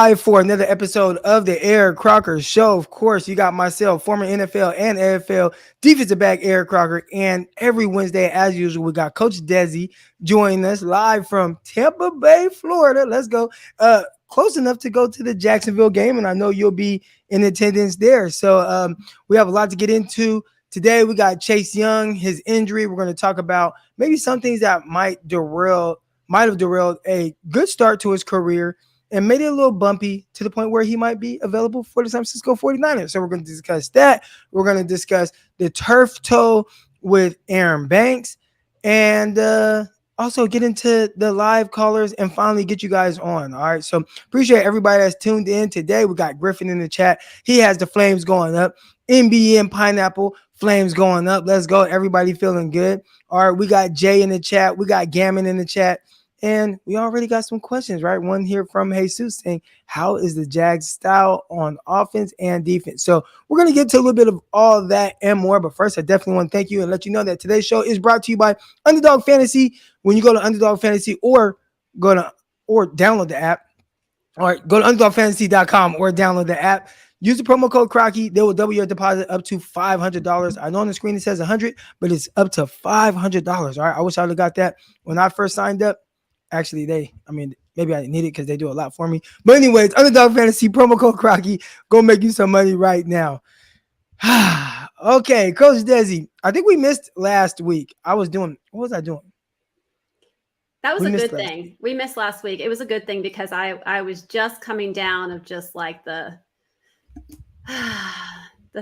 For another episode of the Eric Crocker Show. Of course, you got myself, former NFL and AFL defensive back Eric Crocker, and every Wednesday, as usual, we got Coach Dezi joining us live from Tampa Bay, Florida. Let's go. Close enough to go to the Jacksonville game, and I know you'll be in attendance there. So we have a lot to get into today. We got Chase Young, his injury. We're going to talk about maybe some things that might have derailed a good start to his career and made it a little bumpy to the point where he might be available for the San Francisco 49ers. So we're going to discuss that. We're going to discuss the turf toe with Aaron Banks and also get into the live callers and finally get you guys on. All right. So appreciate everybody that's tuned in today. We got Griffin in the chat. He has the flames going up. NBN Pineapple flames going up. Let's go. Everybody feeling good. All right. We got Jay in the chat. We got Gammon in the chat. And we already got some questions, right? One here from Jesus saying, how is the Jags style on offense and defense? So we're going to get to a little bit of all that and more. But first, I definitely want to thank you and let you know that today's show is brought to you by Underdog Fantasy. When you go to Underdog Fantasy or download the app, all right, go to UnderdogFantasy.com or download the app. Use the promo code Crocky. They will double your deposit up to $500. I know on the screen it says 100, but it's up to $500. All right, I wish I would have got that when I first signed up. Actually, maybe I need it because they do a lot for me. But anyways, Underdog Fantasy, promo code Crocky. Go make you some money right now. Okay, Coach Dezi. I think we missed last week. What was I doing? That was a good thing. We missed last week. It was a good thing because I was just coming down of just like the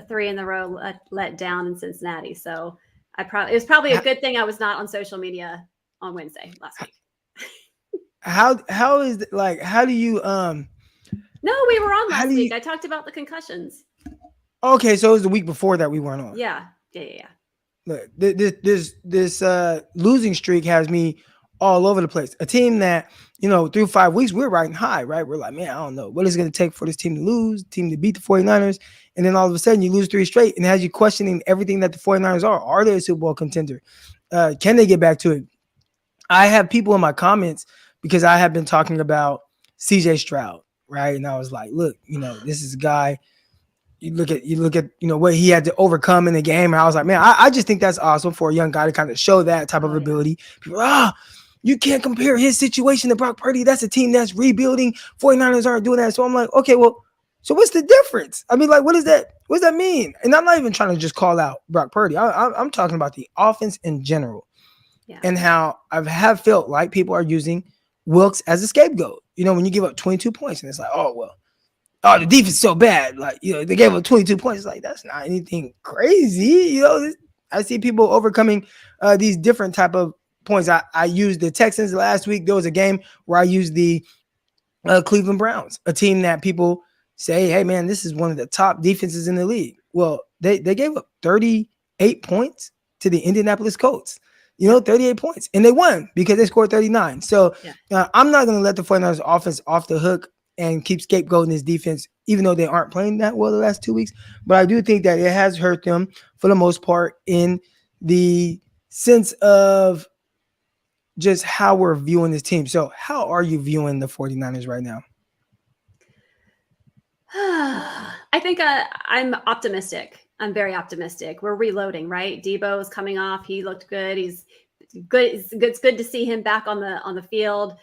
3 in a row let down in Cincinnati. So it was probably a good thing I was not on social media on Wednesday last week. How do you No, we were on last week. I talked about the concussions. Okay, so it was the week before that we weren't on. Yeah. Look, this losing streak has me all over the place. A team that, through 5 weeks, we're riding high, right? We're like, man, I don't know what it's going to take for this team to lose, team to beat the 49ers. And then all of a sudden you lose 3 straight and it has you questioning everything that the 49ers are. Are they a Super Bowl contender? Can they get back to it? I have people in my comments because I have been talking about CJ Stroud, right? And I was like, look, this is a guy. You look at what he had to overcome in the game. And I was like, man, I just think that's awesome for a young guy to kind of show that type of ability. People, you can't compare his situation to Brock Purdy. That's a team that's rebuilding. 49ers aren't doing that. So I'm like, okay, well, so what's the difference? I mean, like, what does that mean? And I'm not even trying to just call out Brock Purdy. I'm talking about the offense in general. Yeah. And how I have felt like people are using Wilkes as a scapegoat. When you give up 22 points and it's like, the defense is so bad. Like, they gave up 22 points. It's like, that's not anything crazy. I see people overcoming these different type of points. I used the Texans last week. There was a game where I used the Cleveland Browns, a team that people say, hey, man, this is one of the top defenses in the league. Well, they gave up 38 points to the Indianapolis Colts. 38 points. And they won because they scored 39. So I'm not going to let the 49ers offense off the hook and keep scapegoating this defense, even though they aren't playing that well the last 2 weeks. But I do think that it has hurt them for the most part in the sense of just how we're viewing this team. So how are you viewing the 49ers right now? I think I'm optimistic. I'm very optimistic. We're reloading, right? Debo is coming off. He looked good. He's good. It's good to see him back on the field,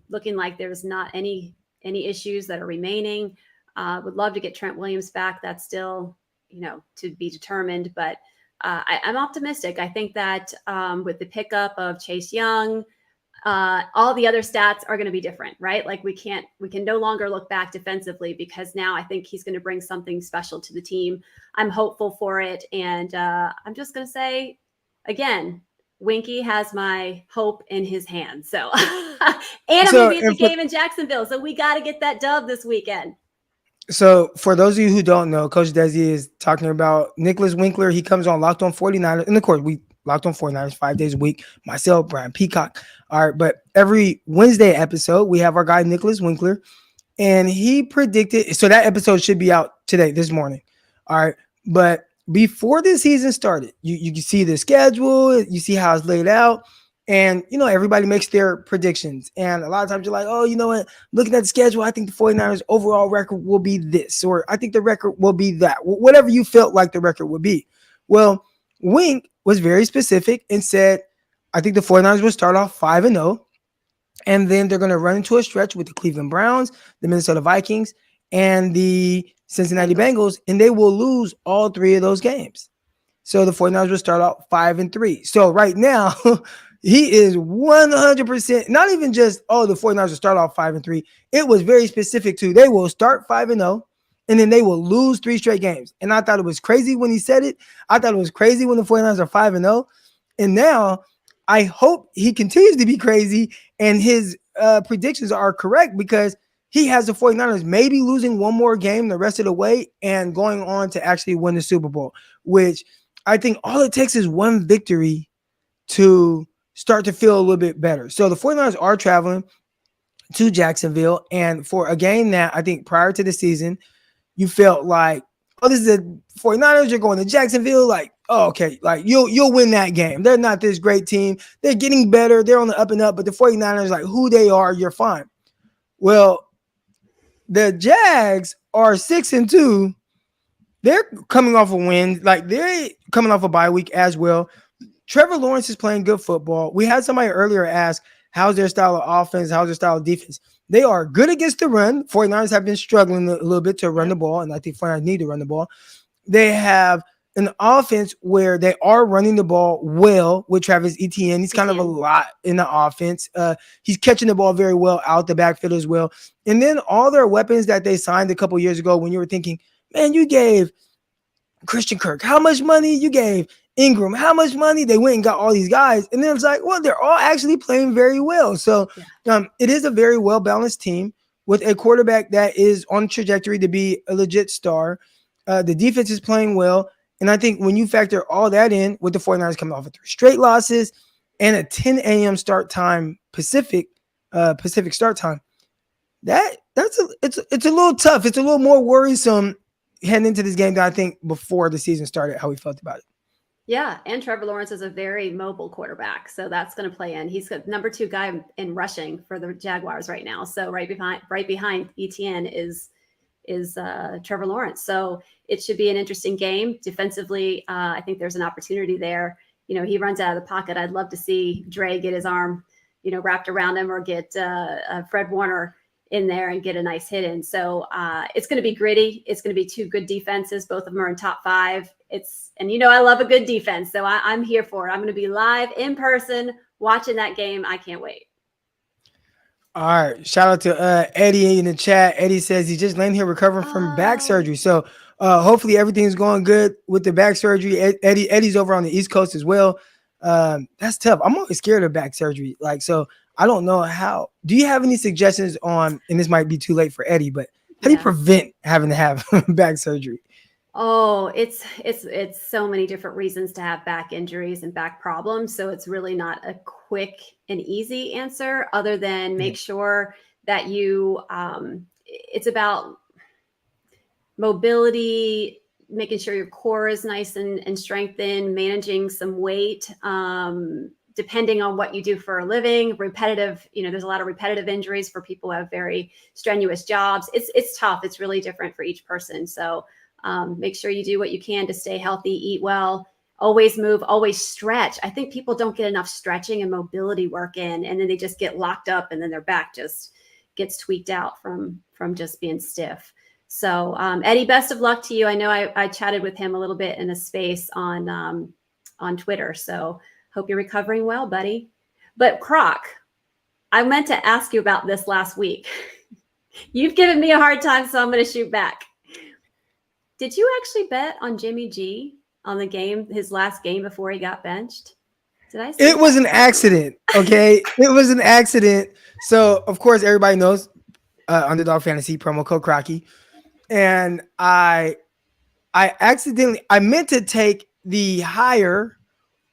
looking like there's not any issues that are remaining. Would love to get Trent Williams back. That's still, to be determined. But I'm optimistic. I think that with the pickup of Chase Young, all the other stats are going to be different, right? Like we can no longer look back defensively because now I think he's going to bring something special to the team. I'm hopeful for it. And I'm just going to say, again, Winky has my hope in his hands. So, and I'm going to be at the game in Jacksonville. So we got to get that dub this weekend. So for those of you who don't know, Coach Dezi is talking about Nicholas Winkler. He comes on Locked On 49ers. And of course, we Locked On 49ers 5 days a week. Myself, Brian Peacock. All right. But every Wednesday episode, we have our guy, Nicholas Winkler. And he predicted. So that episode should be out today, this morning. All right. But before the season started, you can see the schedule. You see how it's laid out. And, everybody makes their predictions. And a lot of times you're like, oh, you know what? Looking at the schedule, I think the 49ers overall record will be this, or I think the record will be that, whatever you felt like the record would be. Well, Wink was very specific and said, I think the 49ers will start off 5-0. And then they're going to run into a stretch with the Cleveland Browns, the Minnesota Vikings, and the Cincinnati Bengals, and they will lose all three of those games. So the 49ers will start out 5-3. So right now, he is 100%, not even just, the 49ers will start off 5-3. It was very specific to they will start 5-0, and then they will lose 3 straight games. And I thought it was crazy when he said it. I thought it was crazy when the 49ers are 5-0. And now I hope he continues to be crazy and his predictions are correct, because he has the 49ers maybe losing one more game the rest of the way and going on to actually win the Super Bowl, which I think all it takes is one victory to start to feel a little bit better. So the 49ers are traveling to Jacksonville, and for a game that I think prior to the season, you felt like, oh, this is the 49ers, you're going to Jacksonville, like, oh, okay, like you'll win that game. They're not this great team. They're getting better. They're on the up and up, but the 49ers, like who they are, you're fine. Well, the Jags are 6-2. They're coming off a win. Like they're coming off a bye week as well. Trevor Lawrence is playing good football. We had somebody earlier ask, how's their style of offense? How's their style of defense? They are good against the run. 49ers have been struggling a little bit to run the ball, and I think 49ers need to run the ball. They have an offense where they are running the ball well with Travis Etienne. He's kind of a lot in the offense. He's catching the ball very well out the backfield as well. And then all their weapons that they signed a couple years ago, when you were thinking, man, you gave Christian Kirk how much money? You gave Ingram how much money? They went and got all these guys. And then it's like, well, they're all actually playing very well. So it is a very well-balanced team with a quarterback that is on trajectory to be a legit star. The defense is playing well. And I think when you factor all that in, with the 49ers coming off of 3 straight losses and a 10 a.m. start time, Pacific start time, it's a little tough. It's a little more worrisome heading into this game than I think before the season started, how we felt about it. Yeah, and Trevor Lawrence is a very mobile quarterback, so that's going to play in. He's the number 2 guy in rushing for the Jaguars right now. So right behind Etienne is Trevor Lawrence. So it should be an interesting game. Defensively, I think there's an opportunity there. He runs out of the pocket. I'd love to see Dre get his arm, wrapped around him, or get Fred Warner in there and get a nice hit in. So it's going to be gritty. It's going to be 2 good defenses. Both of them are in top 5. I love a good defense. So I'm here for it. I'm going to be live in person watching that game. I can't wait. All right. Shout out to Eddie in the chat. Eddie says he's just laying here recovering from back surgery. So hopefully everything's going good with the back surgery. Eddie's over on the East Coast as well. That's tough. I'm always scared of back surgery. So I don't know how. Do you have any suggestions on, and this might be too late for Eddie, but how do you prevent having to have back surgery? Oh, it's so many different reasons to have back injuries and back problems. So it's really not a quick and easy answer, other than make sure that it's about mobility, making sure your core is nice and strengthened, managing some weight, depending on what you do for a living, repetitive, there's a lot of repetitive injuries for people who have very strenuous jobs. It's tough. It's really different for each person. So make sure you do what you can to stay healthy, eat well, always move, always stretch. I think people don't get enough stretching and mobility work in, and then they just get locked up, and then their back just gets tweaked out from just being stiff. So Eddie, best of luck to you. I know I chatted with him a little bit in a space on Twitter. So hope you're recovering well, buddy. But Croc, I meant to ask you about this last week. You've given me a hard time, so I'm going to shoot back. Did you actually bet on Jimmy G on the game, his last game before he got benched? Did I say it was an accident, okay? It was an accident. So, of course, everybody knows Underdog Fantasy, promo code Crocky. And I meant to take the higher,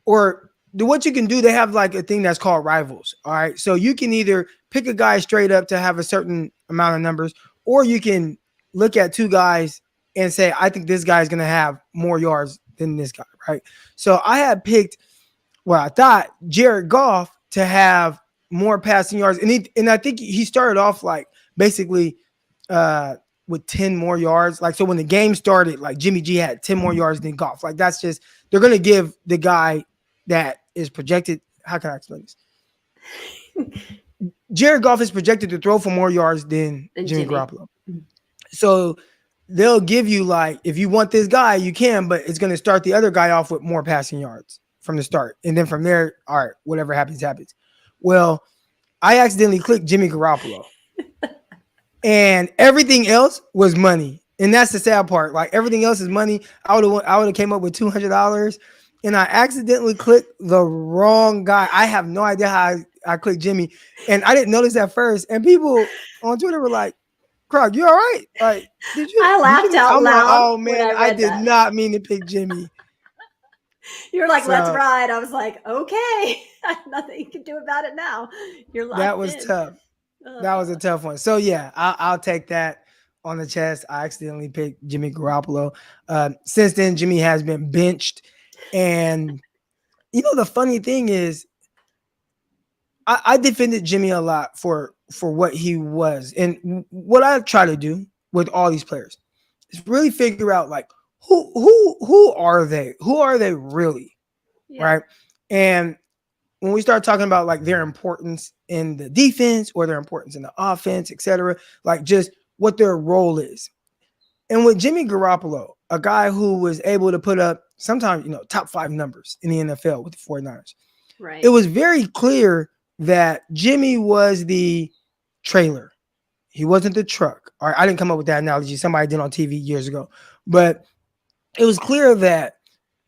or what you can do, they have like a thing that's called rivals, all right? So you can either pick a guy straight up to have a certain amount of numbers, or you can look at 2 guys and say, I think this guy is going to have more yards than this guy, right? So I had picked, I thought Jared Goff to have more passing yards. And I think he started off like basically with 10 more yards. Like, so when the game started, like Jimmy G had 10 more yards than Goff. Like, that's just, they're going to give the guy that is projected. How can I explain this? Jared Goff is projected to throw for more yards than Jimmy Garoppolo. So they'll give you, like, if you want this guy, you can, but it's going to start the other guy off with more passing yards from the start. And then from there, all right, whatever happens, happens. Well, I accidentally clicked Jimmy Garoppolo. And everything else was money. And that's the sad part. Like, everything else is money. I would have came up with $200. And I accidentally clicked the wrong guy. I have no idea how I clicked Jimmy. And I didn't notice at first. And people on Twitter were like, Croc, you all right? Like, did you? I laughed out loud. Like, oh, man, I did not mean to pick Jimmy. You were like, let's ride. I was like, okay. Nothing you can do about it now. You're locked That was in. tough. That was a tough one. So, yeah, I'll take that on the chest. I accidentally picked Jimmy Garoppolo. Since then, Jimmy has been benched. And, you know, the funny thing is, I defended Jimmy a lot for what he was. And what I try to do with all these players is really figure out, like, who are they? Who are they really? Yeah. Right? And when we start talking about, like, their importance in the defense or their importance in the offense, etc., like, just what their role is. And with Jimmy Garoppolo, a guy who was able to put up sometimes, you know, top 5 numbers in the NFL with the 49ers, right? It was very clear that Jimmy was the trailer. He wasn't the truck. All right, I didn't come up with that analogy. Somebody did on TV years ago. But it was clear that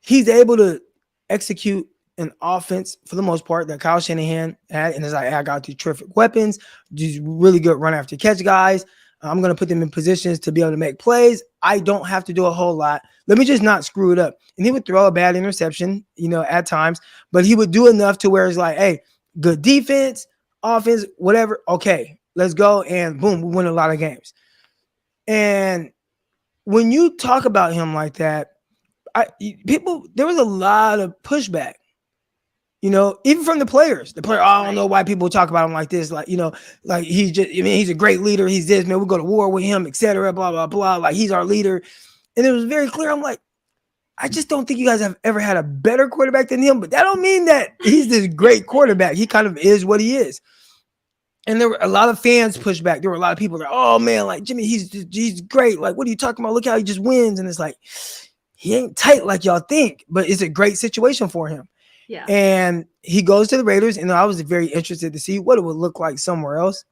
he's able to execute an offense for the most part that Kyle Shanahan had. And it's like, I got these terrific weapons, these really good run after catch guys. I'm going to put them in positions to be able to make plays. I don't have to do a whole lot. Let me just not screw it up. And he would throw a bad interception, you know, at times, but he would do enough to where it's like, hey, good defense, offense, whatever. Okay, let's go. And boom, we win a lot of games. And when you talk about him like that, there was a lot of pushback. You know, even from the players. The player, I don't know why people talk about him like this. Like, you know, like he's just, I mean, he's a great leader. He's this, man. We'll go to war with him, etc. Blah, blah, blah. Like, he's our leader. And it was very clear. I'm like, I just don't think you guys have ever had a better quarterback than him. But that don't mean that he's this great quarterback. He kind of is what he is. And there were a lot of fans push back. There were a lot of people that, oh, man, like, Jimmy, he's great. Like, what are you talking about? Look how he just wins. And it's like, he ain't tight like y'all think. But it's a great situation for him. Yeah. And he goes to the Raiders, and I was very interested to see what it would look like somewhere else.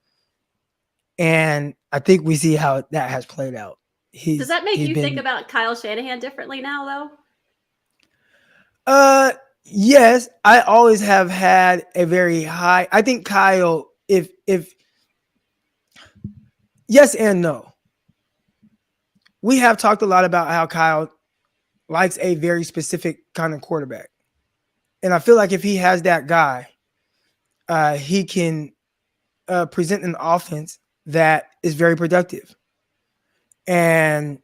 And I think we see how that has played out. Does that make you think about Kyle Shanahan differently now, though? Yes, I always have had a very high. I think Kyle, if yes and no. We have talked a lot about how Kyle likes a very specific kind of quarterback. And I feel like if he has that guy, he can present an offense that is very productive. And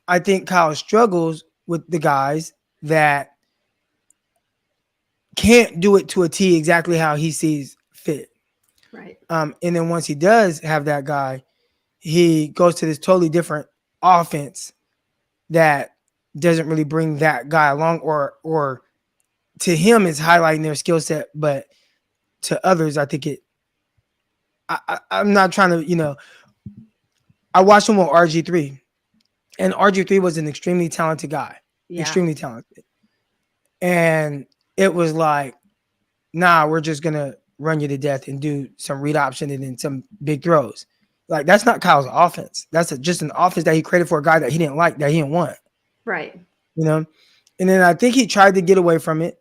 I think Kyle struggles with the guys that can't do it to a T exactly how he sees fit. Right. And then once he does have that guy, he goes to this totally different offense that doesn't really bring that guy along, or to him is highlighting their skill set, but to others, I think I'm not trying to, you know, I watched him with RG3, and RG3 was an extremely talented guy, extremely talented. And it was like, nah, we're just going to run you to death and do some read option and then some big throws. Like, that's not Kyle's offense. That's just an offense that he created for a guy that he didn't like, that he didn't want. Right. You know? And then I think he tried to get away from it.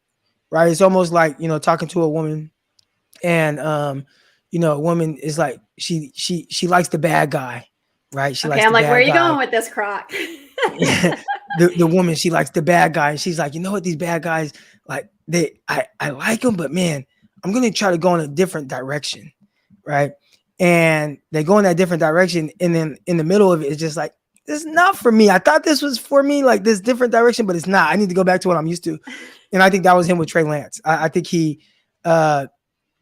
Right. It's almost like, you know, talking to a woman, and, you know, a woman is like, she likes the bad guy. Right. She likes I'm like, where are you going with this, Croc? the woman, she likes the bad guy. And she's like, you know what, these bad guys, like, I like them, but man, I'm going to try to go in a different direction. Right. And they go in that different direction. And then in the middle of it, it's just like, this is not for me. I thought this was for me, like this different direction, but it's not. I need to go back to what I'm used to. And I think that was him with Trey Lance. I think he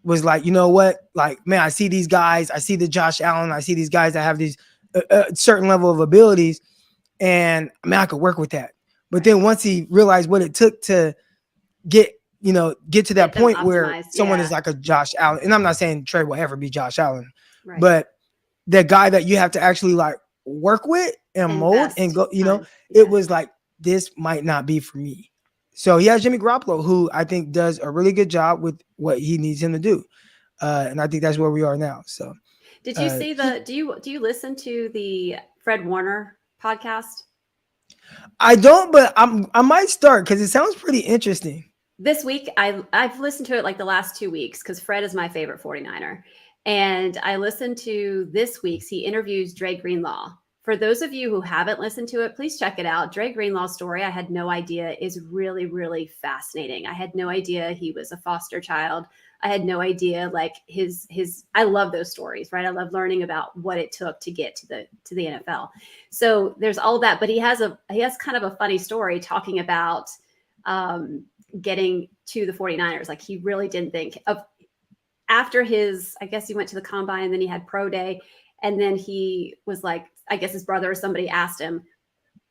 was like, you know what? Like, man, I see these guys. I see the Josh Allen. I see these guys that have these certain level of abilities. And man, I could work with that. But then once he realized what it took to get to that Get them point where optimized. someone Yeah. is like a Josh Allen, and I'm not saying Trey will ever be Josh Allen, Right. but that guy that you have to actually like work with and mold and go, time. it Yeah. was like, this might not be for me. So he has Jimmy Garoppolo, who I think does a really good job with what he needs him to do. And I think that's where we are now. So Did you see do you listen to the Fred Warner podcast? I don't, but I might start because it sounds pretty interesting. This week, I've listened to it like the last 2 weeks because Fred is my favorite 49er. And I listened to this week's, he interviews Dre Greenlaw. For those of you who haven't listened to it, please check it out. Dre Greenlaw's story, I had no idea, is really, really fascinating. I had no idea he was a foster child. I had no idea, like his I love those stories, right? I love learning about what it took to get to the NFL. So there's all that, but he has kind of a funny story talking about getting to the 49ers. Like he really didn't think of after I guess he went to the combine and then he had pro day. And then he was like, I guess his brother or somebody asked him,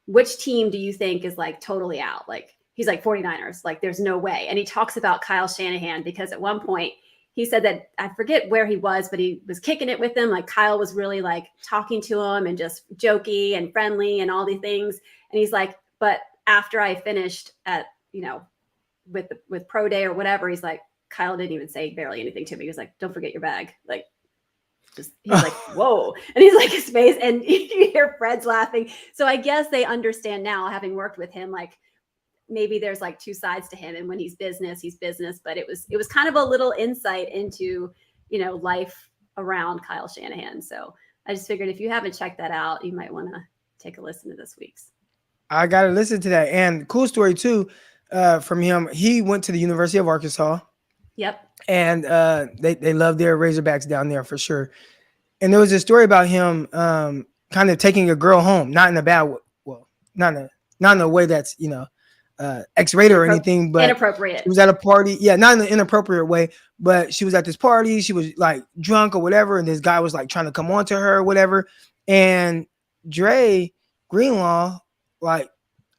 which team do you think is like totally out? Like, he's like 49ers, like there's no way. And he talks about Kyle Shanahan because at one point he said that, I forget where he was, but he was kicking it with him. Like Kyle was really like talking to him and just jokey and friendly and all these things. And he's like, but after I finished at, with pro day or whatever, he's like, Kyle didn't even say barely anything to me. He was like, don't forget your bag. Like, he's like, whoa. And he's like, his face, and you hear Fred's laughing. So I guess they understand now, having worked with him, like maybe there's like two sides to him. And when he's business, but it was kind of a little insight into, life around Kyle Shanahan. So I just figured if you haven't checked that out, you might want to take a listen to this week's. I got to listen to that. And cool story too, from him. He went to the University of Arkansas. Yep. And they love their Razorbacks down there for sure. And there was a story about him kind of taking a girl home, not in a bad way, not in a way that's X-rated or anything, but inappropriate. She was at a party, not in an inappropriate way, but she was at this party. She was like drunk or whatever, and this guy was like trying to come on to her or whatever. And Dre Greenlaw, like,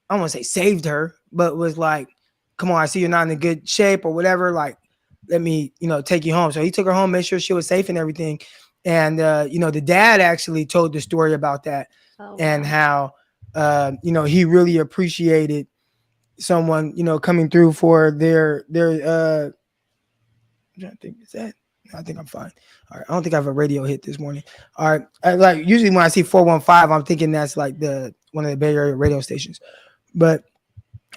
I don't want to say saved her, but was like, "Come on, I see you're not in a good shape or whatever. Like, let me, take you home." So he took her home, made sure she was safe and everything. And, the dad actually told the story about that and how, he really appreciated someone, coming through for their, I'm trying to think, is that? I think I'm fine. All right. I don't think I have a radio hit this morning. All right. Like usually when I see 415, I'm thinking that's like one of the Bay Area radio stations. But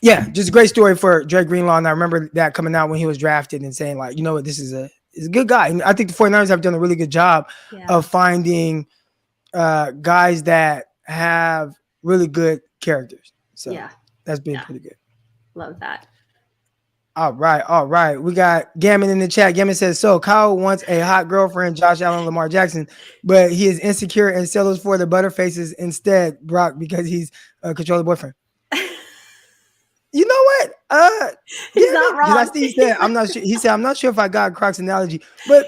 yeah, just a great story for Dre Greenlaw. And I remember that coming out when he was drafted and saying like, you know what, this is a good guy. And I think the 49ers have done a really good job of finding guys that have really good characters. So that's been pretty good. Love that. All right. We got Gammon in the chat. Gammon says, so Kyle wants a hot girlfriend, Josh Allen, Lamar Jackson, but he is insecure and settles for the butterfaces instead, Brock, because he's a controlling boyfriend. You know what? He's not wrong. I see he said, I'm not sure. He said, I'm not sure if I got Croc's analogy, but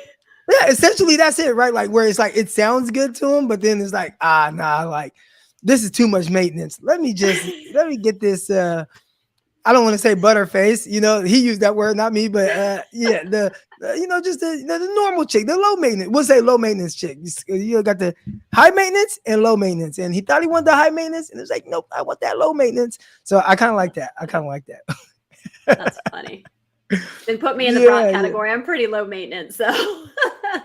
yeah, essentially that's it, right? Like where it's like, it sounds good to him, but then it's like, nah, like this is too much maintenance. Let me get this, I don't want to say butterface, he used that word, not me, but just the normal chick, the low maintenance. We'll say low maintenance chick. You got the high maintenance and low maintenance, and he thought he wanted the high maintenance, and it's like, nope, I want that low maintenance. So I kind of like that. That's funny. Then put me in the Brock category. I'm pretty low maintenance, so I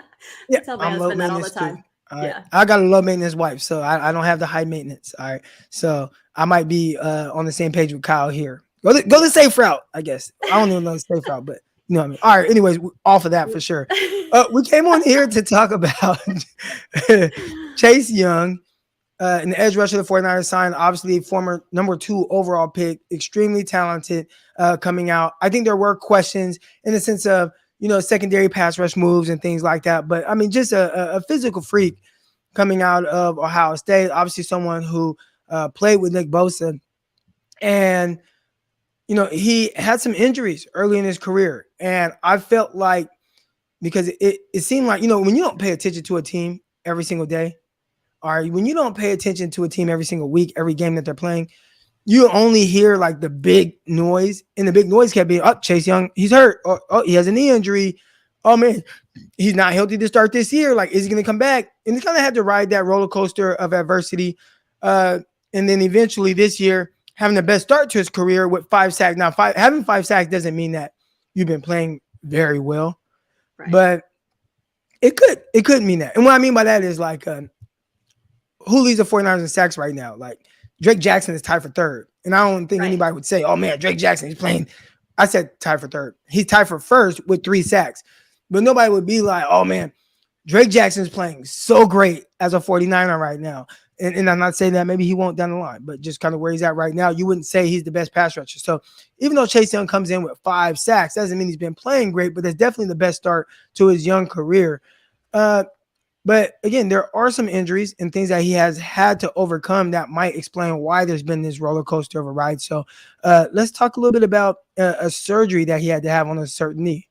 tell my husband that all the time. Right. I got a low maintenance wife, so I don't have the high maintenance. All right, so I might be on the same page with Kyle here. Go the safe route, I guess. I don't even know the safe route, but you know what I mean. All right. Anyways, off of that for sure. We came on here to talk about Chase Young, and the edge rusher of the 49ers signed, obviously former number 2 overall pick, extremely talented, coming out. I think there were questions in the sense of, secondary pass rush moves and things like that. But I mean, just a physical freak coming out of Ohio State, obviously someone who played with Nick Bosa. And he had some injuries early in his career, and I felt like because it seemed like, you know, when you don't pay attention to a team every single day, or when you don't pay attention to a team every single week, every game that they're playing, you only hear like the big noise, and the big noise kept being, oh, Chase Young, he's hurt. Oh, he has a knee injury. Oh man, he's not healthy to start this year. Like, is he going to come back? And he kind of had to ride that roller coaster of adversity. And then eventually this year, having the best start to his career with 5 sacks. Now, having 5 sacks doesn't mean that you've been playing very well, right, but it could mean that. And what I mean by that is like, who leads the 49ers in sacks right now? Like, Drake Jackson is tied for 3rd. And I don't think anybody would say, oh man, Drake Jackson is playing. I said tied for 3rd. He's tied for 1st with 3 sacks. But nobody would be like, oh man, Drake Jackson is playing so great as a 49er right now. And I'm not saying that maybe he won't down the line, but just kind of where he's at right now, you wouldn't say he's the best pass rusher. So even though Chase Young comes in with 5 sacks, doesn't mean he's been playing great, but that's definitely the best start to his young career. But again, there are some injuries and things that he has had to overcome that might explain why there's been this roller coaster of a ride. So let's talk a little bit about a surgery that he had to have on a certain knee.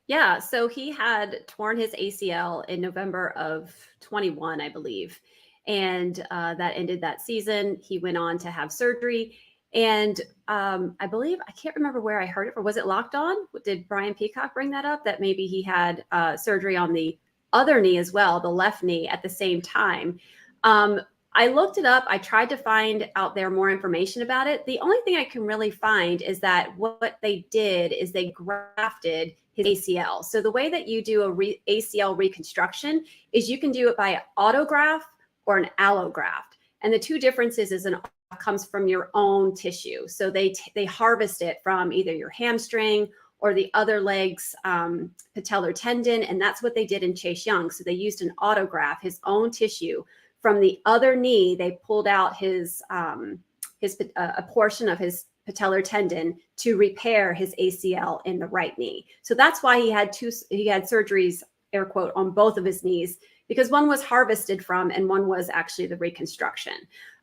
Yeah, so he had torn his ACL in November of 21, I believe, and that ended that season. He went on to have surgery, and I believe, I can't remember where I heard it, or was it Locked On? Did Brian Peacock bring that up, that maybe he had surgery on the other knee as well, the left knee, at the same time? I looked it up. I tried to find out there more information about it. The only thing I can really find is that what they did is they grafted his ACL. So the way that you do a ACL reconstruction is you can do it by an autograft or an allograft. And the two differences is an comes from your own tissue. So they harvest it from either your hamstring or the other leg's patellar tendon. And that's what they did in Chase Young. So they used an autograft, his own tissue. From the other knee, they pulled out a portion of his patellar tendon to repair his ACL in the right knee. So that's why he had surgeries, air quote, on both of his knees, because one was harvested from and one was actually the reconstruction.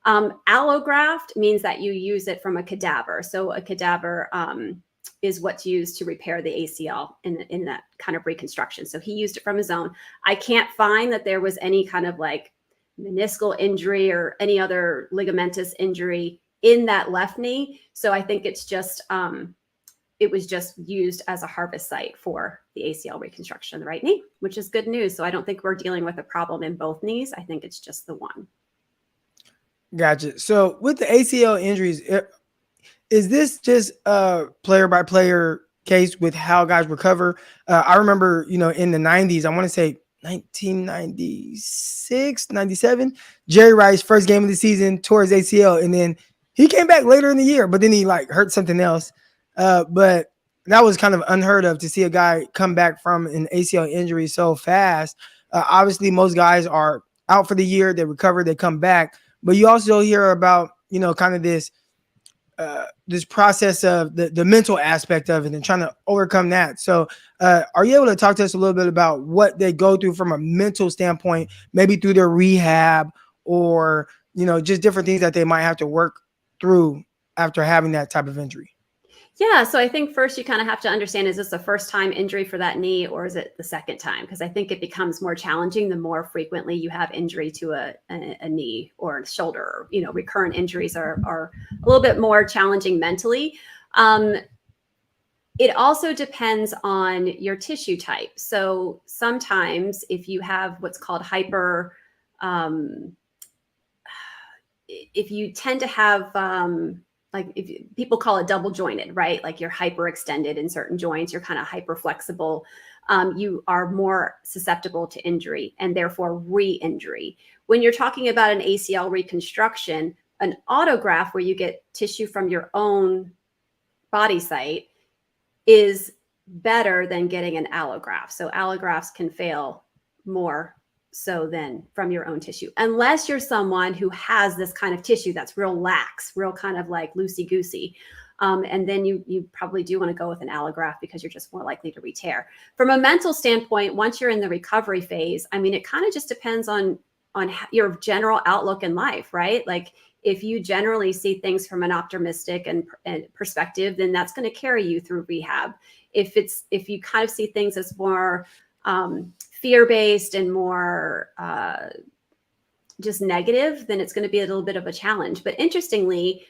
Allograft means that you use it from a cadaver. So a cadaver is what's used to repair the ACL in that kind of reconstruction. So he used it from his own. I can't find that there was any kind of like meniscal injury or any other ligamentous injury in that left knee. So I think it's just, it was just used as a harvest site for the ACL reconstruction of the right knee, which is good news. So I don't think we're dealing with a problem in both knees. I think it's just the one. Gotcha. So with the ACL injuries, is this just a player by player case with how guys recover? I remember, in the 90s, I want to say 1996, 97, Jerry Rice, first game of the season, tore his ACL, and then he came back later in the year, but then he hurt something else. But that was kind of unheard of to see a guy come back from an ACL injury so fast. Obviously, most guys are out for the year. They recover, they come back. But you also hear about, kind of this process of the mental aspect of it and trying to overcome that. So are you able to talk to us a little bit about what they go through from a mental standpoint, maybe through their rehab or, just different things that they might have to work through after having that type of injury? Yeah, so I think first you kind of have to understand, is this a first-time injury for that knee or is it the second time? Because I think it becomes more challenging the more frequently you have injury to a knee or a shoulder. Recurrent injuries are a little bit more challenging mentally. It also depends on your tissue type. So sometimes if you have what's called if you tend to have people call it double jointed, right? Like you're hyperextended in certain joints, you're kind of hyper flexible. You are more susceptible to injury and therefore re-injury. When you're talking about an ACL reconstruction, an autograft where you get tissue from your own body site is better than getting an allograft. So allografts can fail more so than from your own tissue, unless you're someone who has this kind of tissue that's real lax, real kind of like loosey-goosey. And then you probably do want to go with an allograft because you're just more likely to re-tear. From a mental standpoint, once you're in the recovery phase, I mean, it kind of just depends on your general outlook in life, right? Like if you generally see things from an optimistic and perspective, then that's going to carry you through rehab. If you kind of see things as more fear-based and more just negative, then it's going to be a little bit of a challenge. But interestingly,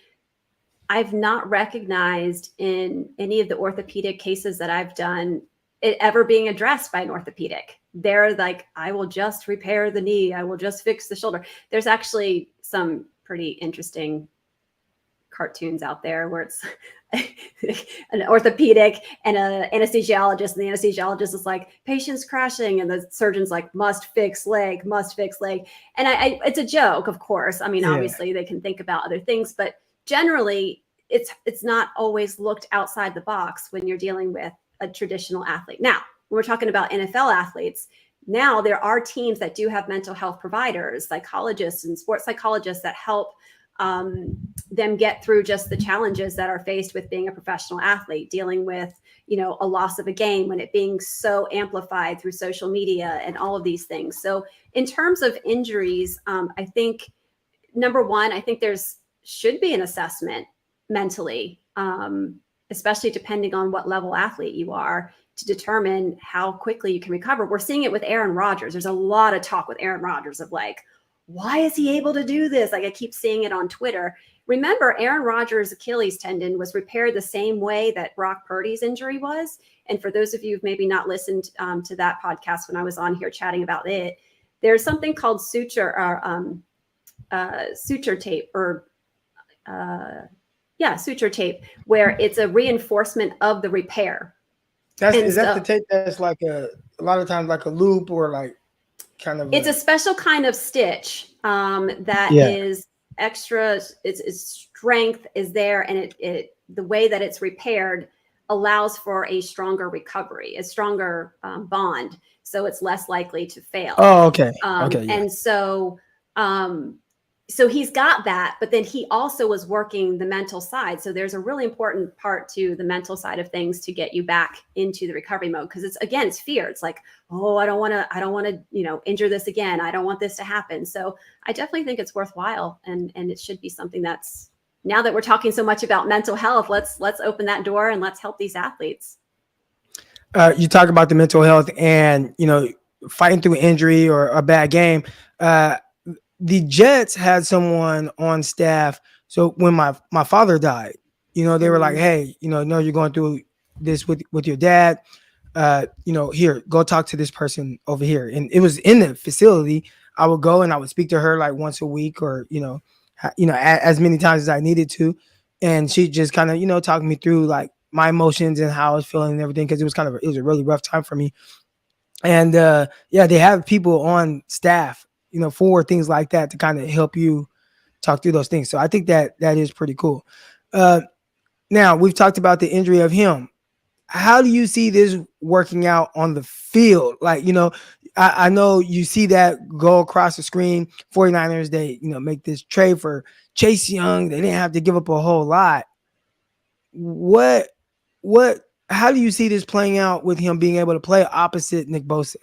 I've not recognized in any of the orthopedic cases that I've done it ever being addressed by an orthopedic. They're like, I will just repair the knee. I will just fix the shoulder. There's actually some pretty interesting cartoons out there where it's an orthopedic and an anesthesiologist, and the anesthesiologist is like, patient's crashing, and the surgeon's like, must fix leg. And it's a joke, of course. I mean, obviously they can think about other things, but generally it's not always looked outside the box when you're dealing with a traditional athlete. Now, when we're talking about NFL athletes, now there are teams that do have mental health providers, psychologists and sports psychologists that help them get through just the challenges that are faced with being a professional athlete, dealing with, a loss of a game when it being so amplified through social media and all of these things. So in terms of injuries, I think, number one, I think should be an assessment mentally, especially depending on what level athlete you are, to determine how quickly you can recover. We're seeing it with Aaron Rodgers. There's a lot of talk with Aaron Rodgers of like, why is he able to do this? Like I keep seeing it on Twitter. Remember, Aaron Rodgers' Achilles tendon was repaired the same way that Brock Purdy's injury was. And for those of you who've maybe not listened to that podcast when I was on here chatting about it, there's something called suture tape suture tape, where it's a reinforcement of the repair. Is that the tape that's like a lot of times like a loop or like kind of? It's a special kind of stitch that is extra. Its strength is there, and it the way that it's repaired allows for a stronger recovery, a stronger bond, so it's less likely to fail. Oh, okay. And so he's got that, but then he also was working the mental side. So there's a really important part to the mental side of things to get you back into the recovery mode. Cause it's fear. It's like, oh, I don't want to, injure this again. I don't want this to happen. So I definitely think it's worthwhile. And it should be something that's, now that we're talking so much about mental health, let's open that door and let's help these athletes. You talk about the mental health and, fighting through injury or a bad game. The Jets had someone on staff. So when my father died, they were like, hey, no, you're going through this with your dad. Here, go talk to this person over here. And it was in the facility. I would go and I would speak to her like once a week or, as many times as I needed to. And she just kind of, talked me through like my emotions and how I was feeling and everything. Cause it was a really rough time for me. And they have people on staff, for things like that to kind of help you talk through those things. So I think that is pretty cool. Now we've talked about the injury of him. How do you see this working out on the field? Like, I know you see that go across the screen. 49ers, they, make this trade for Chase Young. They didn't have to give up a whole lot. How do you see this playing out with him being able to play opposite Nick Bosa?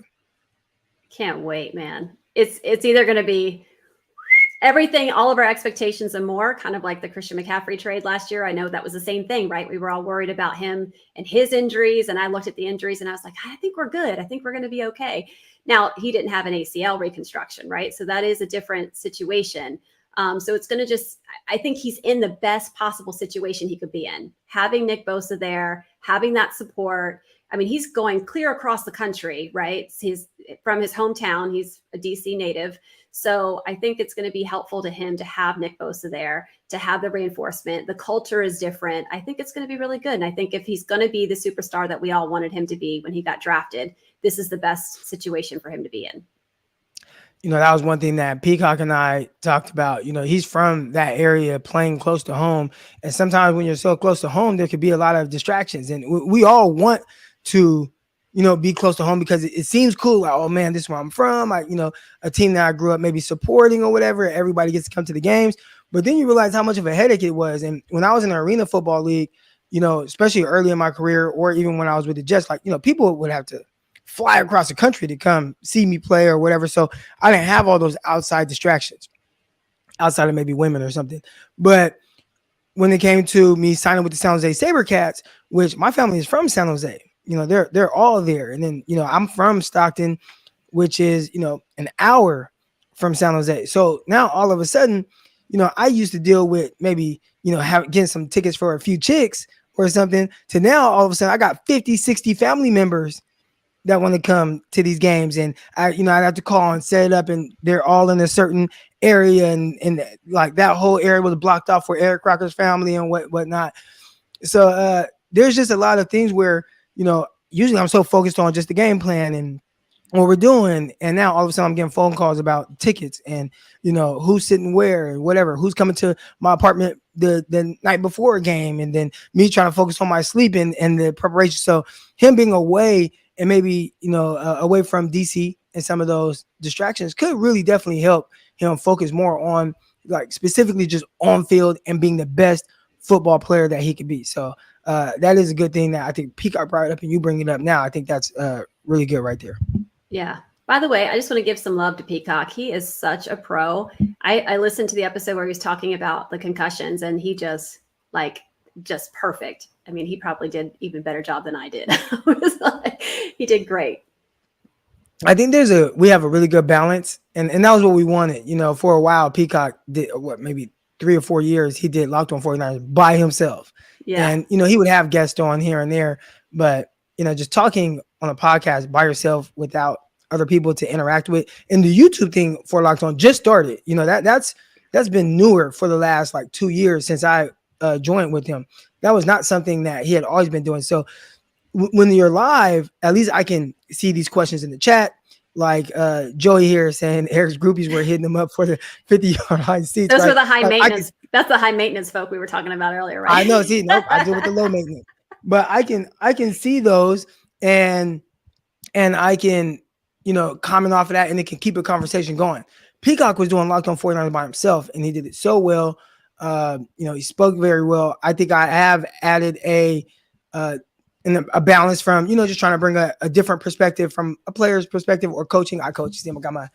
Can't wait, man. It's either going to be everything, all of our expectations and more, kind of like the Christian McCaffrey trade last year. I know that was the same thing, right? We were all worried about him and his injuries. And I looked at the injuries and I was like, I think we're good. I think we're going to be okay. Now, he didn't have an ACL reconstruction, right? So that is a different situation. So it's going to I think he's in the best possible situation he could be in. Having Nick Bosa there, having that support. I mean, he's going clear across the country, right? He's from his hometown. He's a DC native. So I think it's going to be helpful to him to have Nick Bosa there, to have the reinforcement. The culture is different. I think it's going to be really good. And I think if he's going to be the superstar that we all wanted him to be when he got drafted, this is the best situation for him to be in. That was one thing that Peacock and I talked about. He's from that area, playing close to home. And sometimes when you're so close to home, there could be a lot of distractions. And we all want to, be close to home because it seems cool. Like, oh man, this is where I'm from. A team that I grew up maybe supporting or whatever. Everybody gets to come to the games. But then you realize how much of a headache it was. And when I was in the Arena Football League, especially early in my career or even when I was with the Jets, like, people would have to fly across the country to come see me play or whatever. So I didn't have all those outside distractions outside of maybe women or something. But when it came to me signing with the San Jose SaberCats, which my family is from San Jose, they're all there. And then, I'm from Stockton, which is, an hour from San Jose. So now all of a sudden, I used to deal with maybe, getting some tickets for a few chicks or something, to now all of a sudden I got 50, 60 family members that want to come to these games. And I'd have to call and set it up, and they're all in a certain area, and like that whole area was blocked off for Eric Crocker's family and whatnot. So there's just a lot of things where, usually I'm so focused on just the game plan and what we're doing. And now all of a sudden I'm getting phone calls about tickets and, who's sitting where and whatever, who's coming to my apartment the night before a game. And then me trying to focus on my sleep and the preparation. So him being away and maybe, away from DC and some of those distractions could really definitely help him focus more on, like, specifically just on field and being the best football player that he could be. So that is a good thing that I think Peacock brought it up and you bring it up now. I think that's really good right there. Yeah. By the way, I just want to give some love to Peacock. He is such a pro. I listened to the episode where he was talking about the concussions, and he just perfect. I mean, he probably did even better job than I did. He did great. I think we have a really good balance, and that was what we wanted. For a while, Peacock did maybe 3 or 4 years, he did Locked On 49ers by himself. Yeah. And, he would have guests on here and there, but, just talking on a podcast by yourself without other people to interact with. And the YouTube thing for Locked On just started. That's been newer for the last 2 years since I joined with him. That was not something that he had always been doing. So when you're live, at least I can see these questions in the chat. Like Joey here saying Eric's groupies were hitting him up for the 50-yard line seats. Those were the high maintenance. That's the high maintenance folk we were talking about earlier, right? I know. See, nope, I deal with the low maintenance. But I can see those and I can, comment off of that, and it can keep a conversation going. Peacock was doing Locked On 49ers by himself, and he did it so well. He spoke very well. I think I have added a balance from, just trying to bring a different perspective from a player's perspective or coaching. I coach. I got my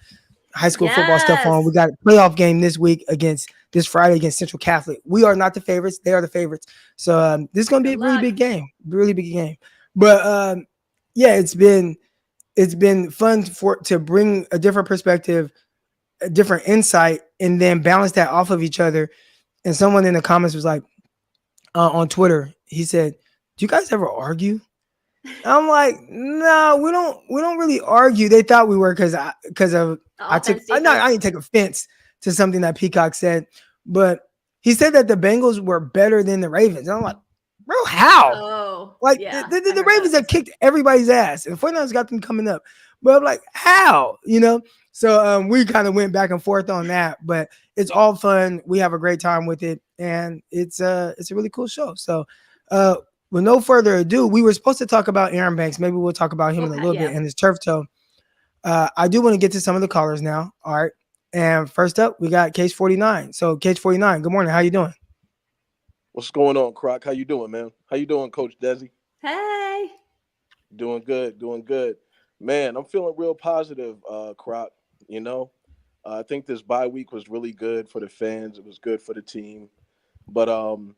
high school football stuff on. We got a playoff game this Friday against Central Catholic. We are not the favorites. They are the favorites. So this is going to be a really big game. Really big game. But yeah, it's been fun to bring a different perspective, a different insight, and then balance that off of each other. And someone in the comments was like, on Twitter, he said, "Do you guys ever argue?" I'm like, "No, we don't really argue." They thought we were because I didn't take offense to something that Peacock said, but he said that the Bengals were better than the Ravens. And I'm like, bro, how? Oh, yeah, the Ravens have kicked everybody's ass, and 49ers got them coming up. But I'm like, how? So we kind of went back and forth on that, but it's all fun. We have a great time with it, and it's a really cool show. So with no further ado, we were supposed to talk about Aaron Banks. Maybe we'll talk about him in a little bit and his turf toe. I do want to get to some of the callers now. All right. And first up, we got Case 49. So Case 49, good morning. How you doing? What's going on, Crock? How you doing, man? How you doing, Coach Dezi? Hey. Doing good. Man, I'm feeling real positive, Crock. I think this bye week was really good for the fans. It was good for the team. But I'm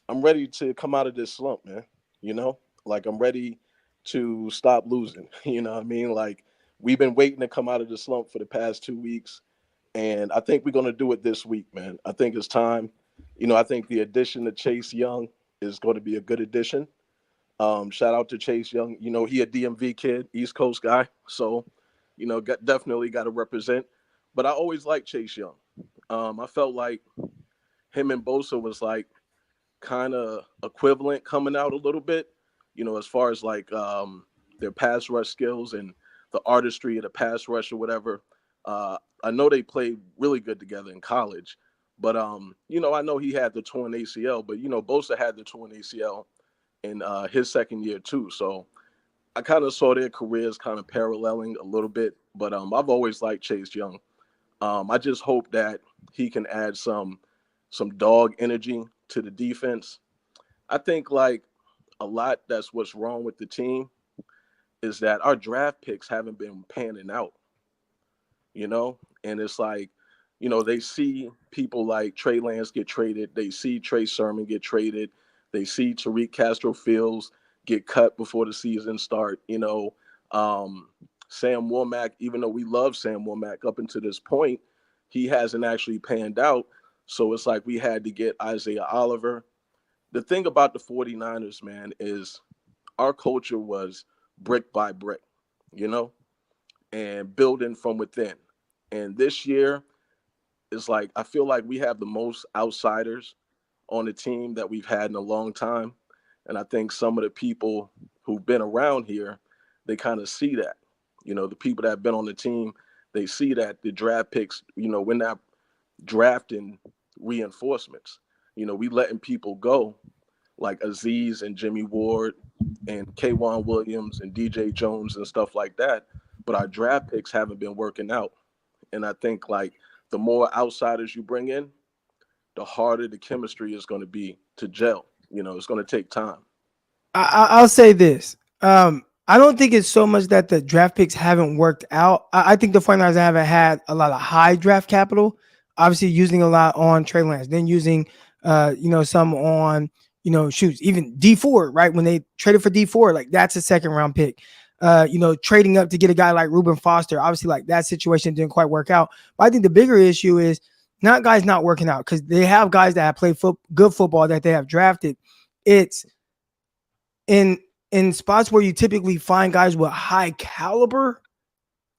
ready to come out of this slump, man. I'm ready to stop losing. You know what I mean? We've been waiting to come out of the slump for the past 2 weeks. And I think we're going to do it this week, man. I think it's time. I think the addition to Chase Young is going to be a good addition. Shout out to Chase Young. He a DMV kid, East Coast guy. So, definitely got to represent. But I always liked Chase Young. I felt like him and Bosa was kind of equivalent coming out a little bit, as far as their pass rush skills and the artistry of the pass rush or whatever. I know they played really good together in college, but I know he had the torn ACL, but Bosa had the torn ACL in his second year too. So I kind of saw their careers kind of paralleling a little bit, but I've always liked Chase Young. I just hope that he can add some dog energy to the defense. I think a lot that's what's wrong with the team is that our draft picks haven't been panning out, you know? And it's like, they see people like Trey Lance get traded. They see Trey Sermon get traded. They see Tariq Castro Fields get cut before the season start. Sam Womack, even though we love Sam Womack up until this point, he hasn't actually panned out. So it's like we had to get Isaiah Oliver. The thing about the 49ers, man, is our culture was brick by brick, you know, and building from within. And this year is like, I feel like we have the most outsiders on the team that we've had in a long time. And I think some of the people who've been around here, they kind of see that. The people that have been on the team, they see that the draft picks, we're not drafting reinforcements. We letting people go like Aziz and Jimmy Ward and K'Wan Williams and DJ Jones and stuff like that. But our draft picks haven't been working out. And I think like the more outsiders you bring in, the harder the chemistry is going to be to gel. It's going to take time. I'll say this. I don't think it's so much that the draft picks haven't worked out. I think the 49ers haven't had a lot of high draft capital, obviously using a lot on Trey Lance, then using, some on, even D4, right? When they traded for D4, like that's a second round pick. Trading up to get a guy like Reuben Foster, obviously like that situation didn't quite work out. But I think the bigger issue is not guys not working out because they have guys that have played good football that they have drafted. It's in spots where you typically find guys with high caliber,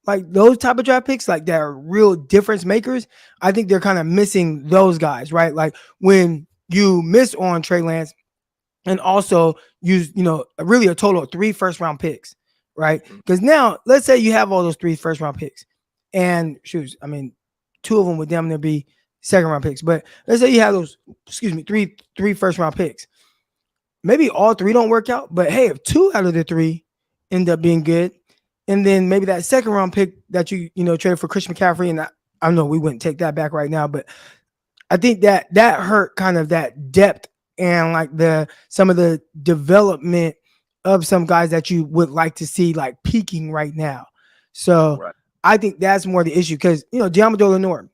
like those type of draft picks, like that are real difference makers. I think they're kind of missing those guys, right? Like when you miss on Trey Lance and also use, really a total of 3 first-round picks, right? Because now, let's say you have all those 3 first-round picks, and 2 of them would damn near be second-round picks. But let's say you have those, three first-round picks. Maybe all 3 don't work out, but hey, if 2 out of the 3 end up being good, and then maybe that second-round pick that you traded for Christian McCaffrey, and I know we wouldn't take that back right now, but I think that hurt kind of that depth and like some of the development of some guys that you would like to see like peaking right now. So Right. I think that's more the issue because Diamador Lenore,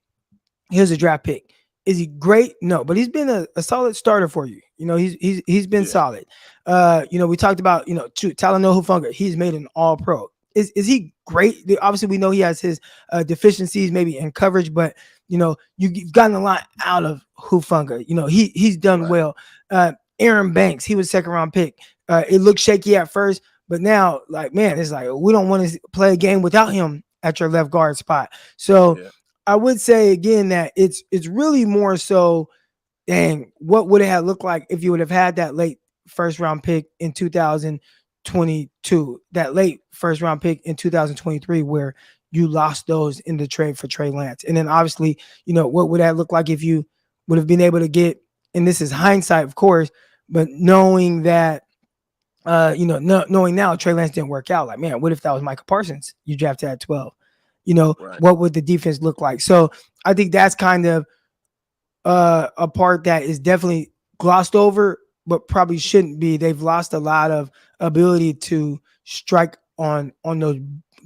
here's a draft pick. Is he great? No, but he's been a solid starter for you. He's been solid. We talked about Talanoa Hufanga. He's made an All-Pro. Is he great? Obviously, we know he has his deficiencies maybe in coverage, but you've gotten a lot out of Hufanga. He's done well. Aaron Banks, he was second-round pick. It looked shaky at first, but now, like, man, it's like we don't want to play a game without him at your left guard spot. So. Yeah. I would say again that it's really more so, dang, what would it have looked like if you would have had that late first round pick in 2022, that late first round pick in 2023, where you lost those in the trade for Trey Lance. And then obviously, what would that look like if you would have been able to get, and this is hindsight, of course, but knowing that, knowing now Trey Lance didn't work out, like, man, what if that was Micah Parsons you drafted at 12? Right. What would the defense look like? So I think that's kind of a part that is definitely glossed over, but probably shouldn't be. They've lost a lot of ability to strike on those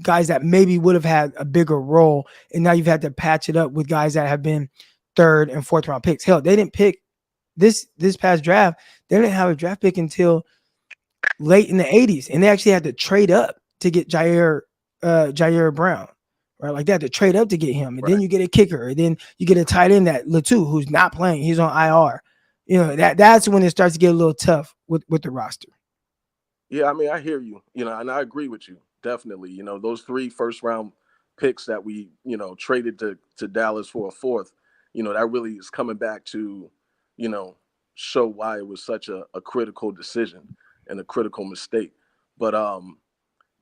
guys that maybe would have had a bigger role. And now you've had to patch it up with guys that have been 3rd and 4th round picks. Hell, they didn't pick this past draft. They didn't have a draft pick until late in the 80s. And they actually had to trade up to get Jair Brown. Right, like that, to trade up to get him, and then you get a kicker, and then you get a tight end that Latu, who's not playing, he's on IR. That's when it starts to get a little tough with the roster. Yeah, I hear you. And I agree with you definitely. Those 3 first-round picks that we traded to Dallas for a 4th. That really is coming back to show why it was such a critical decision and a critical mistake. But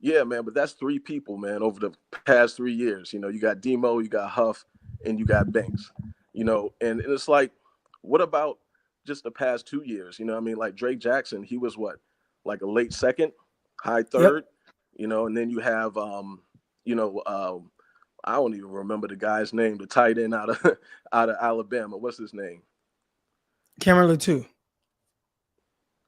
yeah, man, but that's 3 people, man, over the past 3 years. You got Demo, you got Huff, and you got Banks. And it's like, what about just the past 2 years? Like Drake Jackson, he was what, like a late 2nd, high 3rd, and then you have, I don't even remember the guy's name, the tight end out of Alabama. What's his name? Cameron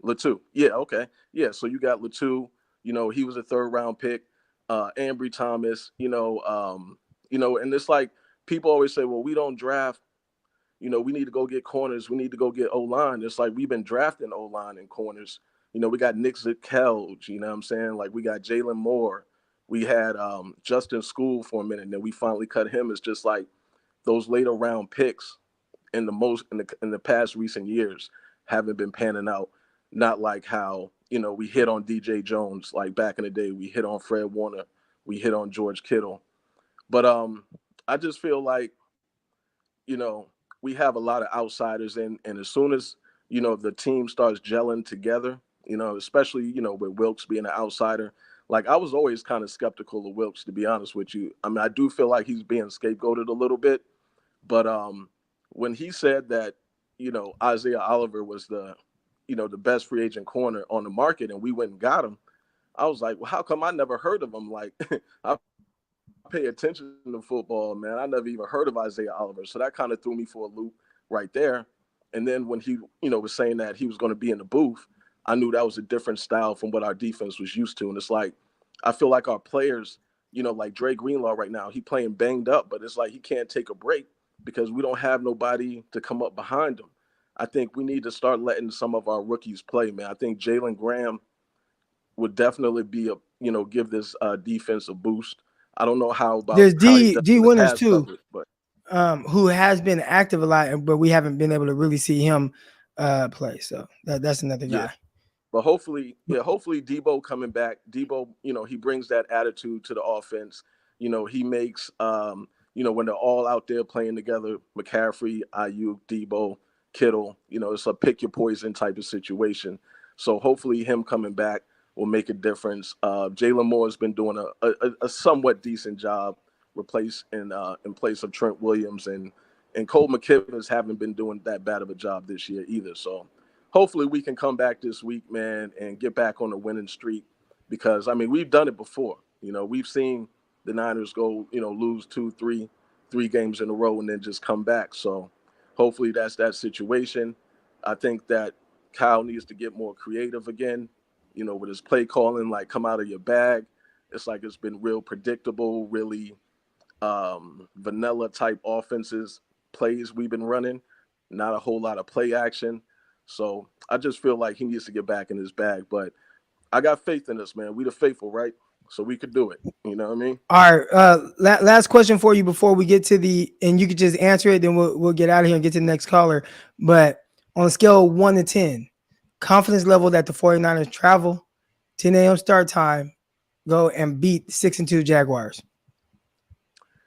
Latu. Yeah, okay. Yeah, so you got Latu. He was a third round pick. Ambry Thomas, and it's like people always say, well, we don't draft. We need to go get corners. We need to go get O-line. It's like we've been drafting O-line and corners. We got Nick Zakelj, you know what I'm saying? Like we got Jalen Moore. We had Justin School for a minute, and then we finally cut him. It's just like those later round picks in the past recent years haven't been panning out. Not like how, we hit on DJ Jones like back in the day. We hit on Fred Warner. We hit on George Kittle. But I just feel like, we have a lot of outsiders in, and as soon as, the team starts gelling together, especially, with Wilkes being an outsider, like I was always kind of skeptical of Wilkes, to be honest with you. I mean, I do feel like he's being scapegoated a little bit, but when he said that, Isaiah Oliver was the best free agent corner on the market and we went and got him, I was like, well, how come I never heard of him? Like, I pay attention to football, man. I never even heard of Isaiah Oliver. So that kind of threw me for a loop right there. And then when he, was saying that he was going to be in the booth, I knew that was a different style from what our defense was used to. And it's like, I feel like our players, like Dre Greenlaw right now, he playing banged up, but it's like he can't take a break because we don't have nobody to come up behind him. I think we need to start letting some of our rookies play, man. I think Jalen Graham would definitely be give this defense a boost. I don't know how about there's how he D does D the Winters pass too, coverage, but who has been active a lot, but we haven't been able to really see him play. So that's another yeah. guy. But hopefully Debo coming back. Debo, he brings that attitude to the offense. He makes when they're all out there playing together, McCaffrey, Ayuk, Debo, Kittle, it's a pick your poison type of situation. So hopefully him coming back will make a difference. Jalen Moore has been doing a somewhat decent job in place of Trent Williams, and Cole McKivitz haven't been doing that bad of a job this year either. So hopefully we can come back this week, man, and get back on the winning streak because, I mean, we've done it before. We've seen the Niners go, lose three games in a row and then just come back. So hopefully that's that situation. I think that Kyle needs to get more creative again, with his play calling, like come out of your bag. It's like it's been real predictable, really vanilla type offenses, plays we've been running, not a whole lot of play action. So I just feel like he needs to get back in his bag. But I got faith in us, man. We the faithful, right? So we could do it. You know what I mean? All right. Last question for you before we get to and you could just answer it, then we'll get out of here and get to the next caller. But on a scale of 1 to 10, confidence level that the 49ers travel, 10 a.m. start time, go and beat 6-2 Jaguars.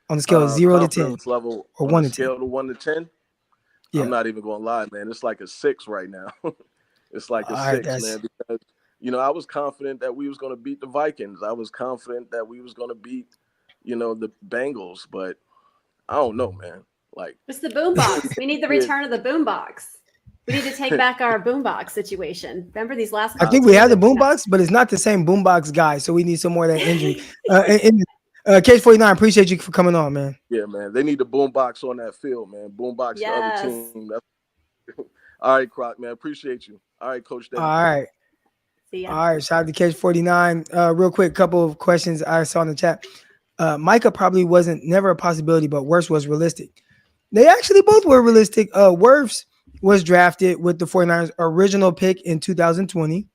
On the scale of 0 to 10. Level or on 1 a to 10. scale of 1 to 10. Yeah. I'm not even gonna lie, man. It's like a 6 right now. It's like a 6, man, because I was confident that we was gonna beat the Vikings. I was confident that we was gonna beat, the Bengals, but I don't know, man. Like it's the boombox. We need the return of the boombox. We need to take back our boombox situation. Remember these last? I think we have the boombox, but it's not the same boombox guy. So we need some more of that injury. Case 49, appreciate you for coming on, man. Yeah, man. They need the boombox on that field, man. Boombox the other team. All right, Croc, man. Appreciate you. All right, Coach Dezi. All right. See ya. All right. Shout out to Case 49. Real quick, couple of questions I saw in the chat. Micah probably wasn't never a possibility, but Wirfs was realistic. They actually both were realistic. Wirfs was drafted with the 49ers original pick in 2020.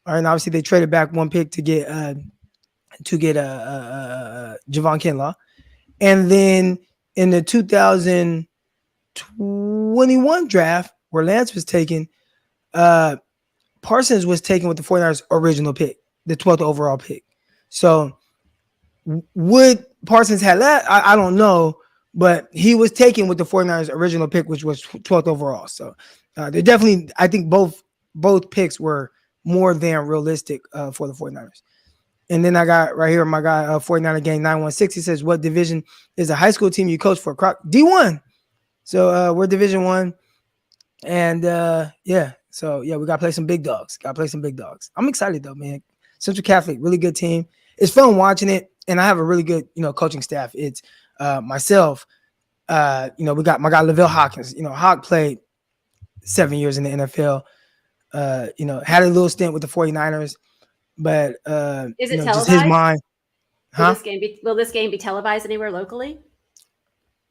All right, and obviously they traded back one pick to get Javon Kinlaw. And then in the 2021 draft, where Lance was taken, Parsons was taken with the 49ers original pick, the 12th overall pick. So would Parsons have that? I don't know, but he was taken with the 49ers original pick, which was 12th overall. So they definitely, I think both picks were more than realistic for the 49ers. And then I got right here my guy, 49er Gang 916. He says, what division is a high school team you coach for? Croc? D1. So we're Division 1. And yeah, so yeah, we got to play some big dogs. I'm excited though, man. Central Catholic, really good team. It's fun watching it. And I have a really good, coaching staff. It's myself, we got my guy, Lavelle Hawkins. Hawk played 7 years in the NFL, had a little stint with the 49ers. but Is it just his televised? mind. Will Huh? this game be televised anywhere locally?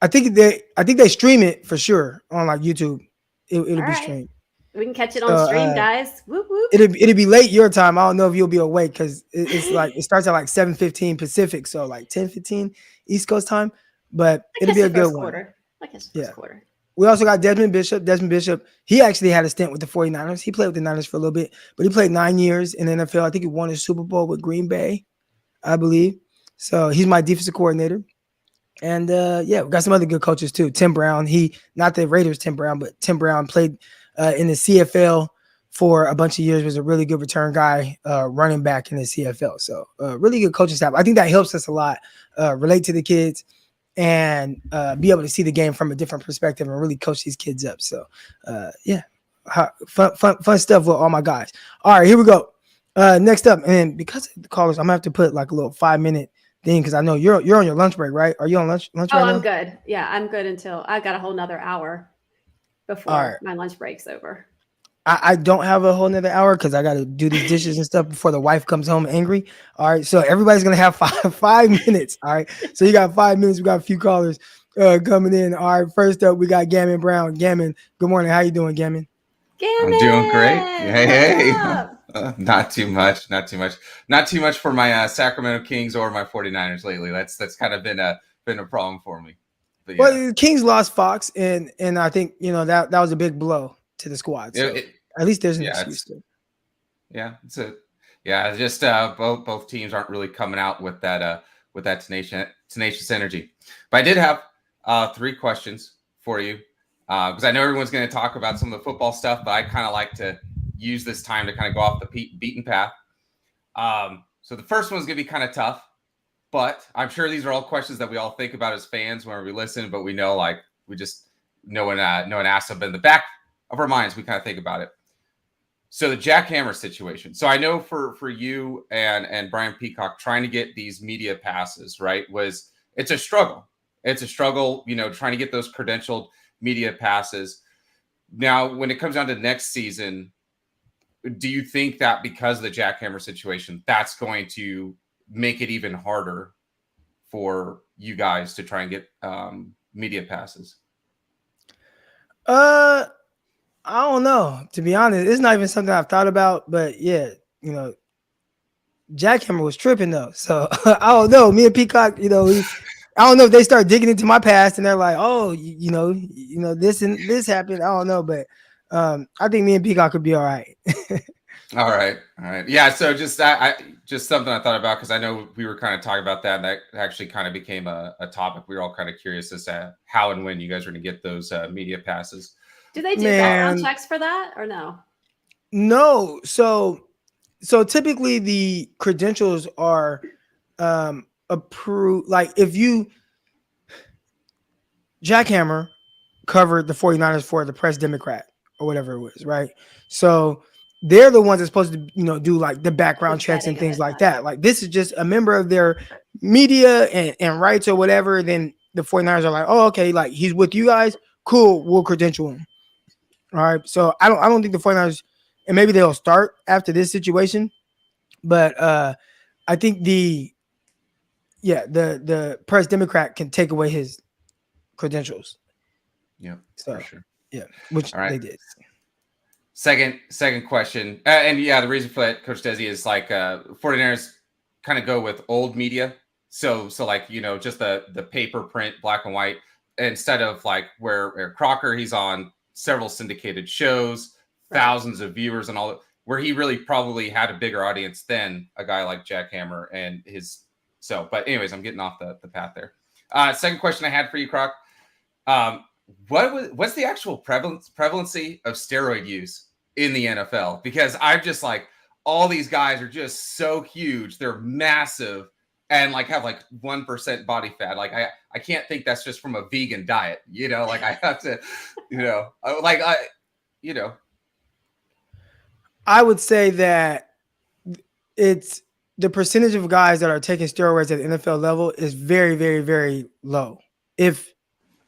I think they stream it for sure on like YouTube. It'll All be right. streamed. We can catch it So on stream, guys. Whoop whoop. it'll be late your time. I don't know if you'll be awake because it's like it starts at like 7:15 Pacific, so like 10:15 East Coast time. But I it'll catch be a the good first one. quarter. I catch the first Yeah. quarter. We also got Desmond Bishop. Desmond Bishop, he actually had a stint with the 49ers. He played with the Niners for a little bit, but he played 9 years in the NFL. I think he won his Super Bowl with Green Bay, I believe. So he's my defensive coordinator. And yeah, we got some other good coaches too. Tim Brown, not the Raiders Tim Brown, but Tim Brown played in the CFL for a bunch of years, was a really good return guy, running back in the CFL. So really good coaching staff. I think that helps us a lot, relate to the kids and be able to see the game from a different perspective and really coach these kids up. So yeah, fun stuff with all my guys. All right, here we go. Next up, and because of the callers, I'm gonna have to put like a little 5-minute thing because I know you're on your lunch break, right? Are you on lunch Oh, right I'm now? good. Yeah, I'm good until I've got a whole nother hour before my lunch break's over. I don't have a whole nother hour because I got to do these dishes and stuff before the wife comes home angry. All right, so everybody's gonna have 5 minutes. All right, so you got 5 minutes. We got a few callers coming in. All right, first up we got Gammon Brown. Gammon, good morning. How you doing, Gammon? Gammon, I'm doing great. Hey. What's up? Not too much for my Sacramento Kings or my 49ers lately. That's kind of been a problem for me. But yeah. Well, the Kings lost Fox, and I think that was a big blow to the squad. So at least there's an excuse to. Yeah, just both teams aren't really coming out with that tenacious energy. But I did have 3 questions for you because I know everyone's going to talk about some of the football stuff, but I kind of like to use this time to kind of go off the beaten path. So the first one's going to be kind of tough, but I'm sure these are all questions that we all think about as fans when we listen, but we know no one asks them, but in the back of our minds, we kind of think about it. So the Jackhammer situation. So I know for you and Brian Peacock trying to get these media passes, right, it's a struggle. It's a struggle, trying to get those credentialed media passes. Now, when it comes down to next season, do you think that because of the Jackhammer situation, that's going to make it even harder for you guys to try and get media passes? I don't know. To be honest, it's not even something I've thought about. But yeah, Jackhammer was tripping though. So I don't know. Me and Peacock, I don't know if they start digging into my past and they're like, oh, this and this happened. I don't know, but I think me and Peacock could be all right. All right. Yeah. So just something I thought about because I know we were kind of talking about that, and that actually kind of became a topic. We were all kind of curious as to how and when you guys are going to get those media passes. Do they do background checks for that or no? No. So typically the credentials are approved. Like if Jackhammer covered the 49ers for the Press Democrat or whatever it was, right? So they're the ones that's supposed to, do like the background checks and things like that. Like this is just a member of their media and rights or whatever. Then the 49ers are like, oh, okay, like he's with you guys. Cool. We'll credential him. All right. So I don't think the 49ers, and maybe they'll start after this situation, but I think the Press Democrat can take away his credentials. Yeah, so, for sure. Yeah, which they did. Second question. And yeah, the reason for that, Coach Dezi, is like 49ers kind of go with old media. So like, just the paper print, black and white, instead of like where Crocker, he's on several syndicated shows, thousands of viewers and all that, where he really probably had a bigger audience than a guy like Jackhammer and his. So, but anyways, I'm getting off the path there. Second question I had for you, Croc. What's the actual prevalency of steroid use in the NFL? Because I'm just like, all these guys are just so huge. They're massive and like have like 1% body fat. Like I can't think that's just from a vegan diet, like I have to, I would say that it's the percentage of guys that are taking steroids at the NFL level is very, very, very low, if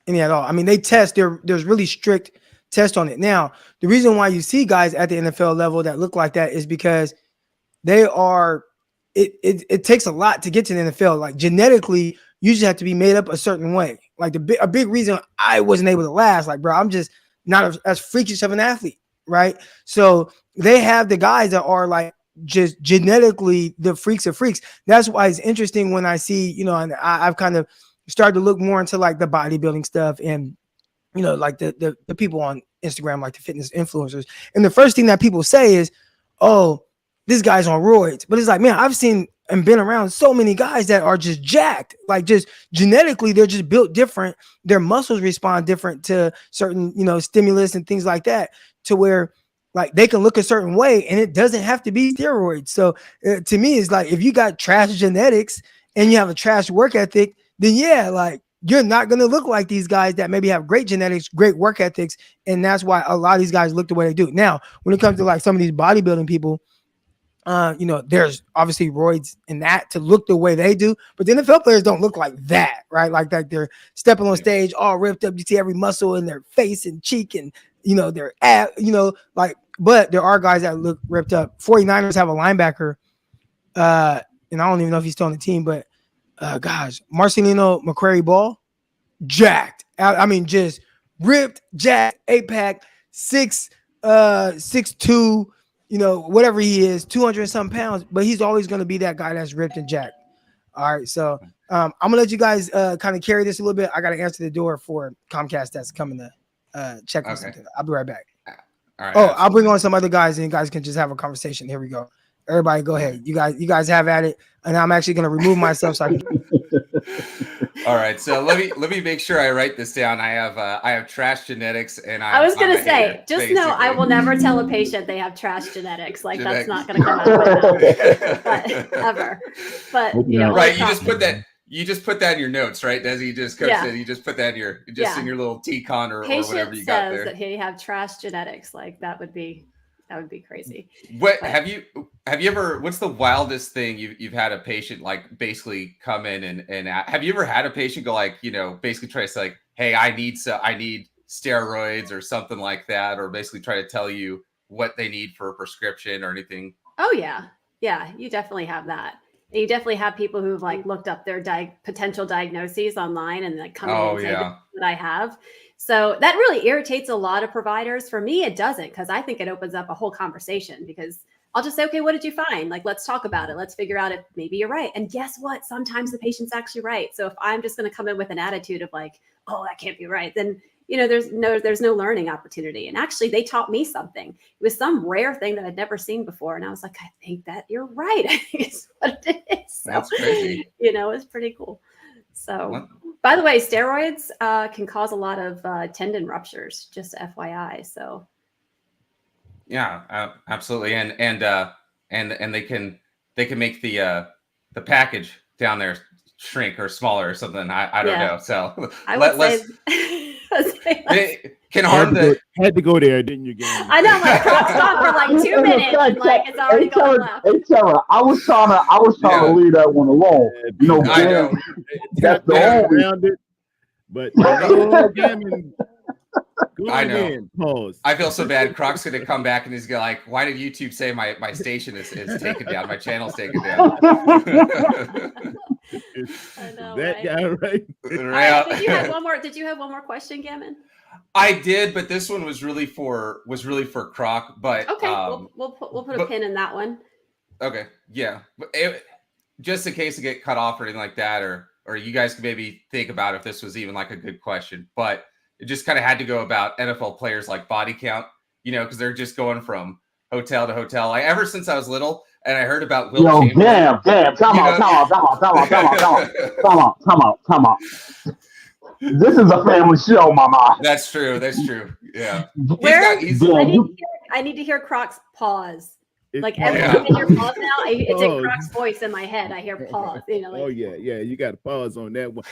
any at all. I mean, they test, there's really strict tests on it. Now, the reason why you see guys at the NFL level that look like that is because they are. It takes a lot to get to the NFL. Like genetically, you just have to be made up a certain way. Like a big reason I wasn't able to last. Like, bro, I'm just not as freakish of an athlete, right? So they have the guys that are like just genetically the freaks of freaks. That's why it's interesting when I see, and I've kind of started to look more into like the bodybuilding stuff and, like the people on Instagram, like the fitness influencers. And the first thing that people say is, oh, this guy's on roids. But it's like, man, I've seen and been around so many guys that are just jacked, like just genetically, they're just built different. Their muscles respond different to certain, stimulus and things like that, to where like they can look a certain way and it doesn't have to be steroids. So to me, it's like, if you got trash genetics and you have a trash work ethic, then yeah, like you're not going to look like these guys that maybe have great genetics, great work ethics. And that's why a lot of these guys look the way they do. Now, when it comes to like some of these bodybuilding people, there's obviously roids in that to look the way they do, but the NFL players don't look like that, right? Like that they're stepping on stage all ripped up. You see every muscle in their face and cheek and, their ab, but there are guys that look ripped up. 49ers have a linebacker, and I don't even know if he's still on the team, but Marcelino McCrary-Ball, jacked. I mean, just ripped, jacked, 8-pack, 6'2", whatever he is, 200 and some pounds, but he's always going to be that guy that's ripped and jacked. All right. So I'm going to let you guys kind of carry this a little bit. I got to answer the door for Comcast that's coming to check on something. I'll be right back. All right. I'll bring on some other guys and you guys can just have a conversation. Here we go. Everybody go ahead. You guys have at it. And I'm actually going to remove myself. So I can... All right. So let me make sure I write this down. I have trash genetics and I was going to say, just basically. Know I will never tell a patient they have trash genetics. Like that's not going to come out of my mouth ever. But right. You just put that in your notes, right? Desi, you just said you just put that in your in your little T-con or whatever you got there. Patient says that he have trash genetics. Like that would be crazy. What have you ever? What's the wildest thing you've had a patient like basically come in and have you ever had a patient go like basically try to say like, hey, I need steroids or something like that, or basically try to tell you what they need for a prescription or anything? Oh yeah, you definitely have that. And you definitely have people who've like looked up their potential diagnoses online and like come in and say what I have. So that really irritates a lot of providers. For me, it doesn't, because I think it opens up a whole conversation, because I'll just say, okay, what did you find? Like, let's talk about it. Let's figure out if maybe you're right. And guess what? Sometimes the patient's actually right. So if I'm just going to come in with an attitude of like, oh, that can't be right, then there's no learning opportunity. And actually they taught me something. It was some rare thing that I'd never seen before. And I was like, I think that you're right. I think it's what it is. So, that's crazy. It's pretty cool. So, by the way, steroids can cause a lot of tendon ruptures, just FYI. So, yeah, absolutely, and they can make the package down there shrink or smaller or something. I don't know. So let's can harm had to go there, didn't you? Game? I know, like Crocs on for like 2 minutes, and like it's already going left. Hey, Trevor, I was trying to leave that one alone. I know. That's the around it, but Gammon. I know. Again, pause. I feel so bad. Croc's gonna come back and he's gonna like, why did YouTube say my station is taken down? My channel's taken down. I know, that guy, right? Did you have one more question, Gammon? I did, but this one was really for Croc. But okay, we'll put a pin in that one. Okay, yeah, but just in case it get cut off or anything like that, or you guys can maybe think about if this was even like a good question, but it just kind of had to go about NFL players like body count, because they're just going from hotel to hotel. Like ever since I was little, and I heard about Will Chamberlain. Damn, come on. This is a family show, mama. That's true. Yeah. I need to hear Croc's pause. Like every time I hear pause now, it's in Croc's voice in my head. I hear pause. Oh yeah. You got to pause on that one.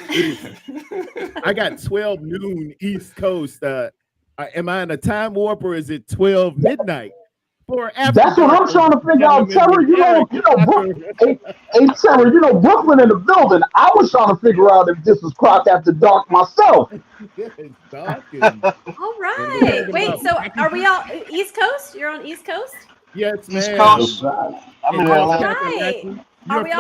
I got 12 noon East Coast. Am I in a time warp or is it 12 midnight? That's what I'm trying to figure out, Trevor. Trevor, Brooklyn in the building. I was trying to figure out if this was Croc After Dark myself. All right. Wait, so are we all East Coast? You're on East Coast? Yes, man. East Coast. And in Coach Atlanta. Catherine, Right. you're Are a we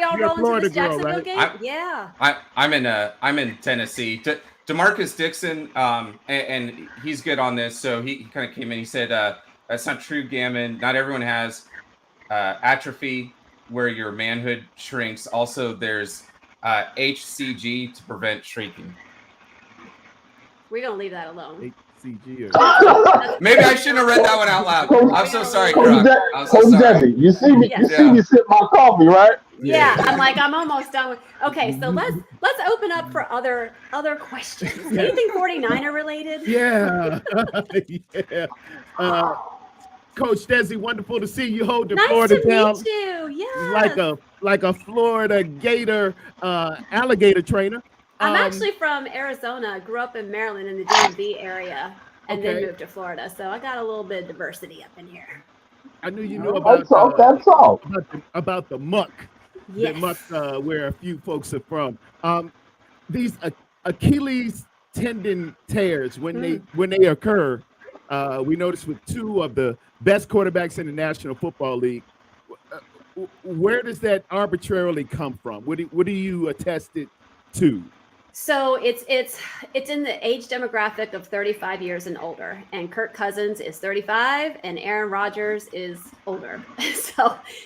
all you're a rolling to Florida this girl, Jacksonville right? game? Yeah. I'm in Tennessee. DeMarcus Dixon, and he's good on this. So he kind of came in. He said, "That's not true, Gammon. Not everyone has atrophy where your manhood shrinks. Also, there's HCG to prevent shrieking." We're gonna leave that alone. HCG. Maybe I shouldn't have read that one out loud. I'm so sorry, Coach Croc. I'm so Coach sorry. Dezi, you see me? Yes. You see me sip my coffee, right? Yeah, I'm almost done with. Okay, so let's open up for other questions. Anything 49er related? Yeah. Yeah. Coach Dezi, wonderful to see you holding Nice Florida to down meet you. Yeah. like a Florida Gator alligator trainer. I'm actually from Arizona. Grew up in Maryland in the DMV area, and then Okay. moved to Florida. So I got a little bit of diversity up in here. I knew you knew about That's all. about the muck. Yes. The muck where a few folks are from. These Achilles tendon tears when they occur, we noticed with two of the best quarterbacks in the National Football League. Where does that arbitrarily come from? What do you attest it to? So it's in the age demographic of 35 years and older, and Kirk Cousins is 35, and Aaron Rodgers is older.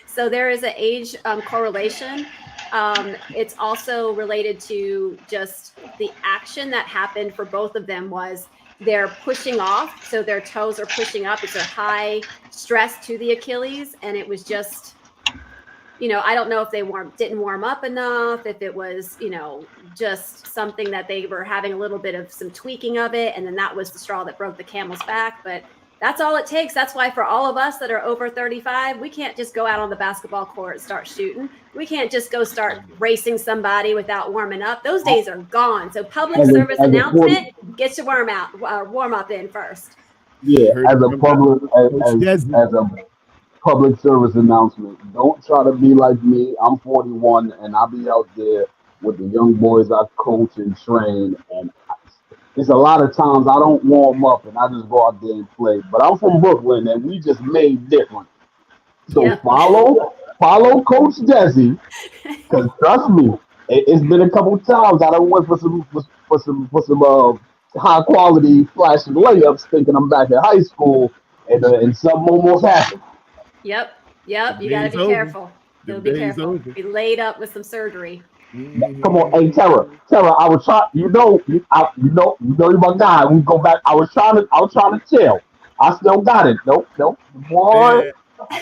So there is an age correlation. It's also related to just the action that happened for both of them was they're pushing off, so their toes are pushing up. It's a high stress to the Achilles, and it was just. I don't know if they didn't warm up enough, if it was, just something that they were having a little bit of some tweaking of it. And then that was the straw that broke the camel's back. But that's all it takes. That's why for all of us that are over 35, we can't just go out on the basketball court and start shooting. We can't just go start racing somebody without warming up. Those days are gone. So public service announcement, get your warm up in first. Yeah, as a public service announcement, don't try to be like me. I'm 41 and I'll be out there with the young boys I coach and train, and it's a lot of times I don't warm up and I just go out there and play. But I'm from Brooklyn and we just made different. So Yep. follow Coach Dezi, because trust me, it's been a couple times I done went for some high quality flashing layups, thinking I'm back in high school, and something almost happened. Yep. You got to be careful. You'll be careful. Be laid up with some surgery. Come on, hey Trevor, I was trying. You know you're my guy. We go back. I was trying to chill. I still got it. Nope, boy. Yeah.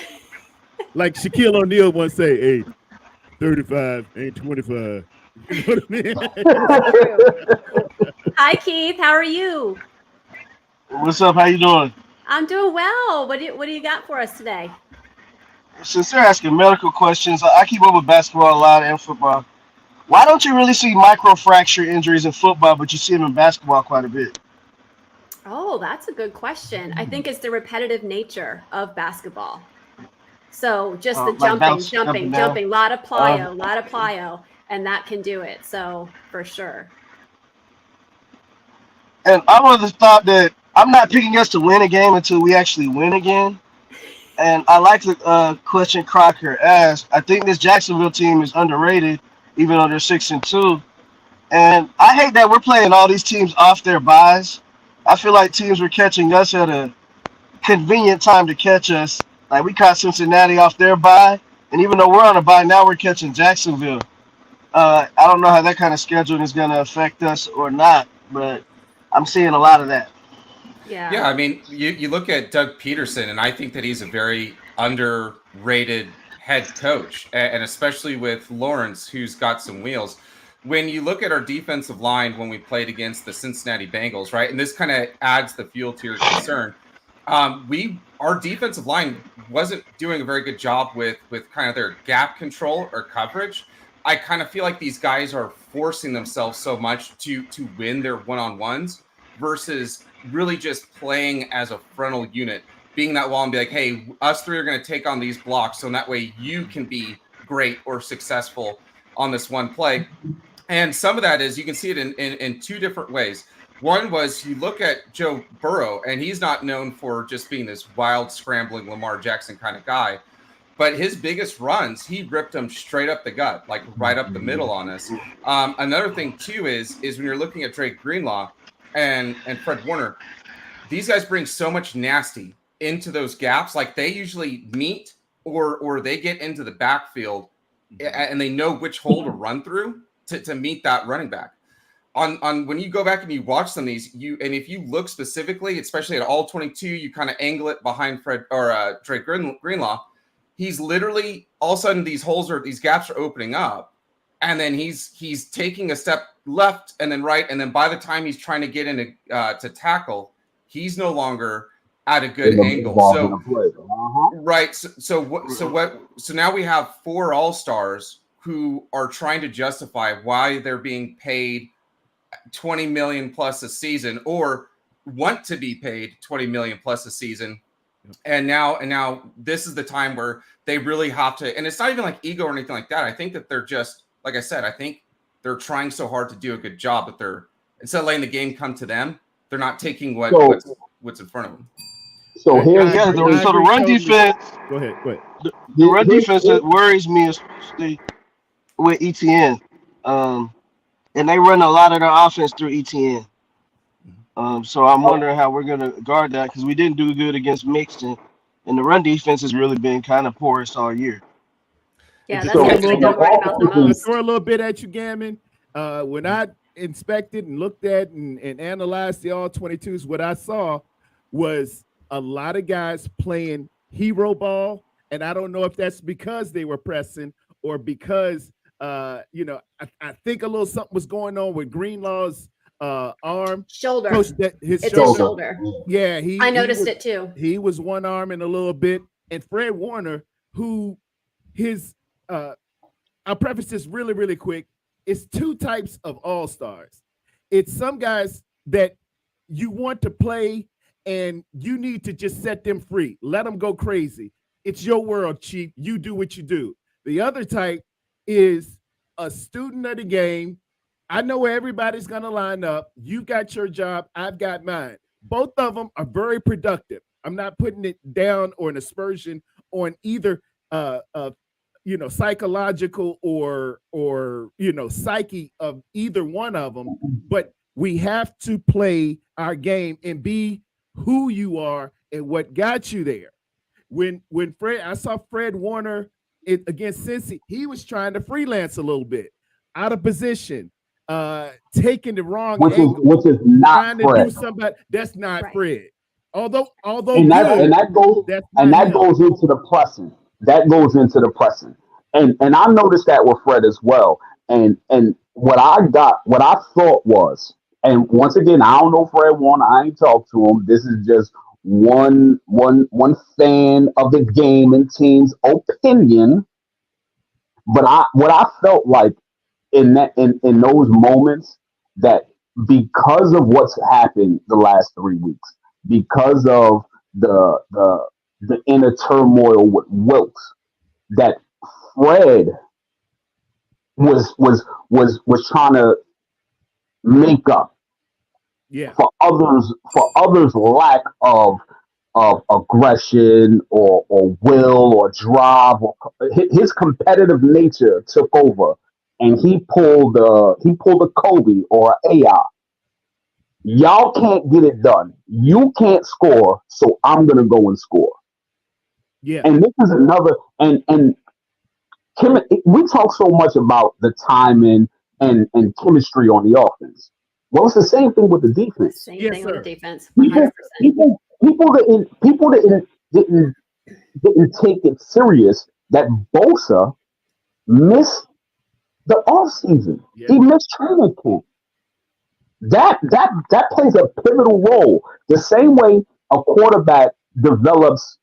Like Shaquille O'Neal once say, "Hey, 35 ain't 25." You know what I mean? Hi, Keith. How are you? What's up? How you doing? I'm doing well. What do you got for us today? Since they're asking medical questions, I keep up with basketball a lot and football. Why don't you really see microfracture injuries in football, but you see them in basketball quite a bit? Oh, that's a good question. I think it's the repetitive nature of basketball. So just the like jumping, a lot of plyo, and that can do it. So for sure. And I would have thought that I'm not picking us to win a game until we actually win again. And I like the question Crocker asked. I think this Jacksonville team is underrated, even though they're 6-2. And I hate that we're playing all these teams off their buys. I feel like teams were catching us at a convenient time to catch us. Like we caught Cincinnati off their bye, and even though we're on a bye, now we're catching Jacksonville. I don't know how that kind of scheduling is going to affect us or not, but I'm seeing a lot of that. Yeah. I mean, you look at Doug Peterson, and I think that he's a very underrated head coach, and especially with Lawrence, who's got some wheels. When you look at our defensive line when we played against the Cincinnati Bengals, right, and this kind of adds the fuel to your concern, our defensive line wasn't doing a very good job with kind of their gap control or coverage. I kind of feel like these guys are forcing themselves so much to win their one-on-ones versus really just playing as a frontal unit, being that wall and be like, hey, us three are going to take on these blocks, so in that way you can be great or successful on this one play. And some of that is, you can see it in two different ways. One was, you look at Joe Burrow, and he's not known for just being this wild, scrambling Lamar Jackson kind of guy. but his biggest runs, he ripped them straight up the gut, like right up the middle on us. Another thing too is when you're looking at Drake Greenlaw and Fred Warner, these guys bring so much nasty into those gaps. Like they usually meet or they get into the backfield and they know which hole to run through to meet that running back. On when you go back and you watch some of these, and if you look specifically, especially at all 22, you kind of angle it behind Fred or Drake Greenlaw. He's literally all of a sudden these gaps are opening up, and then he's taking a step left and then right, and then by the time he's trying to get into to tackle, he's no longer at a good angle. So right, so now we have 4 all-stars who are trying to justify why they're being paid $20 million plus a season, or want to be paid $20 million plus a season. And now this is the time where they really have to, and it's not even like ego or anything like that. I think that they're just, like I said, I think they're trying so hard to do a good job that they're, instead of letting the game come to them, they're not taking what's in front of them. So here's so the run defense. Go ahead. The run defense that worries me is with ETN. And they run a lot of their offense through ETN. So I'm wondering how we're going to guard that, because we didn't do good against Mixon, and the run defense has really been kind of porous all year. Yeah, that's what I don't worry about the most. Throw a little bit at you, Gammon. When I inspected and looked at and analyzed the all 22s, what I saw was a lot of guys playing hero ball, and I don't know if that's because they were pressing or because I think a little something was going on with Greenlaw's shoulder. His shoulder. Yeah, I noticed it too. He was one arm in a little bit, and Fred Warner, who I'll preface this really, really quick. It's 2 types of all-stars. It's some guys that you want to play and you need to just set them free. Let them go crazy. It's your world, Chief. You do what you do. The other type is a student of the game. I know where everybody's going to line up. You got your job. I've got mine. Both of them are very productive. I'm not putting it down or an aspersion on either psychological or psyche of either one of them, but we have to play our game and be who you are and what got you there. When I saw Fred Warner against Cincy, he was trying to freelance a little bit, out of position, taking the wrong angle, which is not trying Fred. to do something that's not right. Fred. Although that goes into the pressing. That goes into the pressing. And I noticed that with Fred as well. And what I thought was, and once again, I don't know Fred Warner, I ain't talked to him. This is just one fan of the game and team's opinion. But what I felt like in those moments, that because of what's happened the last 3 weeks, because of the inner turmoil with Wilkes, that Fred was trying to make up for others lack of aggression or will or drive, or his competitive nature took over, and he pulled a Kobe or an AI. Y'all can't get it done. You can't score, so I'm gonna go and score. Yeah. And this is another, and we talk so much about the timing and chemistry on the offense. Well, it's the same thing with the defense. Same thing with the defense. 100%. People didn't take it serious that Bosa missed the offseason. Yeah. He missed training camp. That plays a pivotal role. The same way a quarterback develops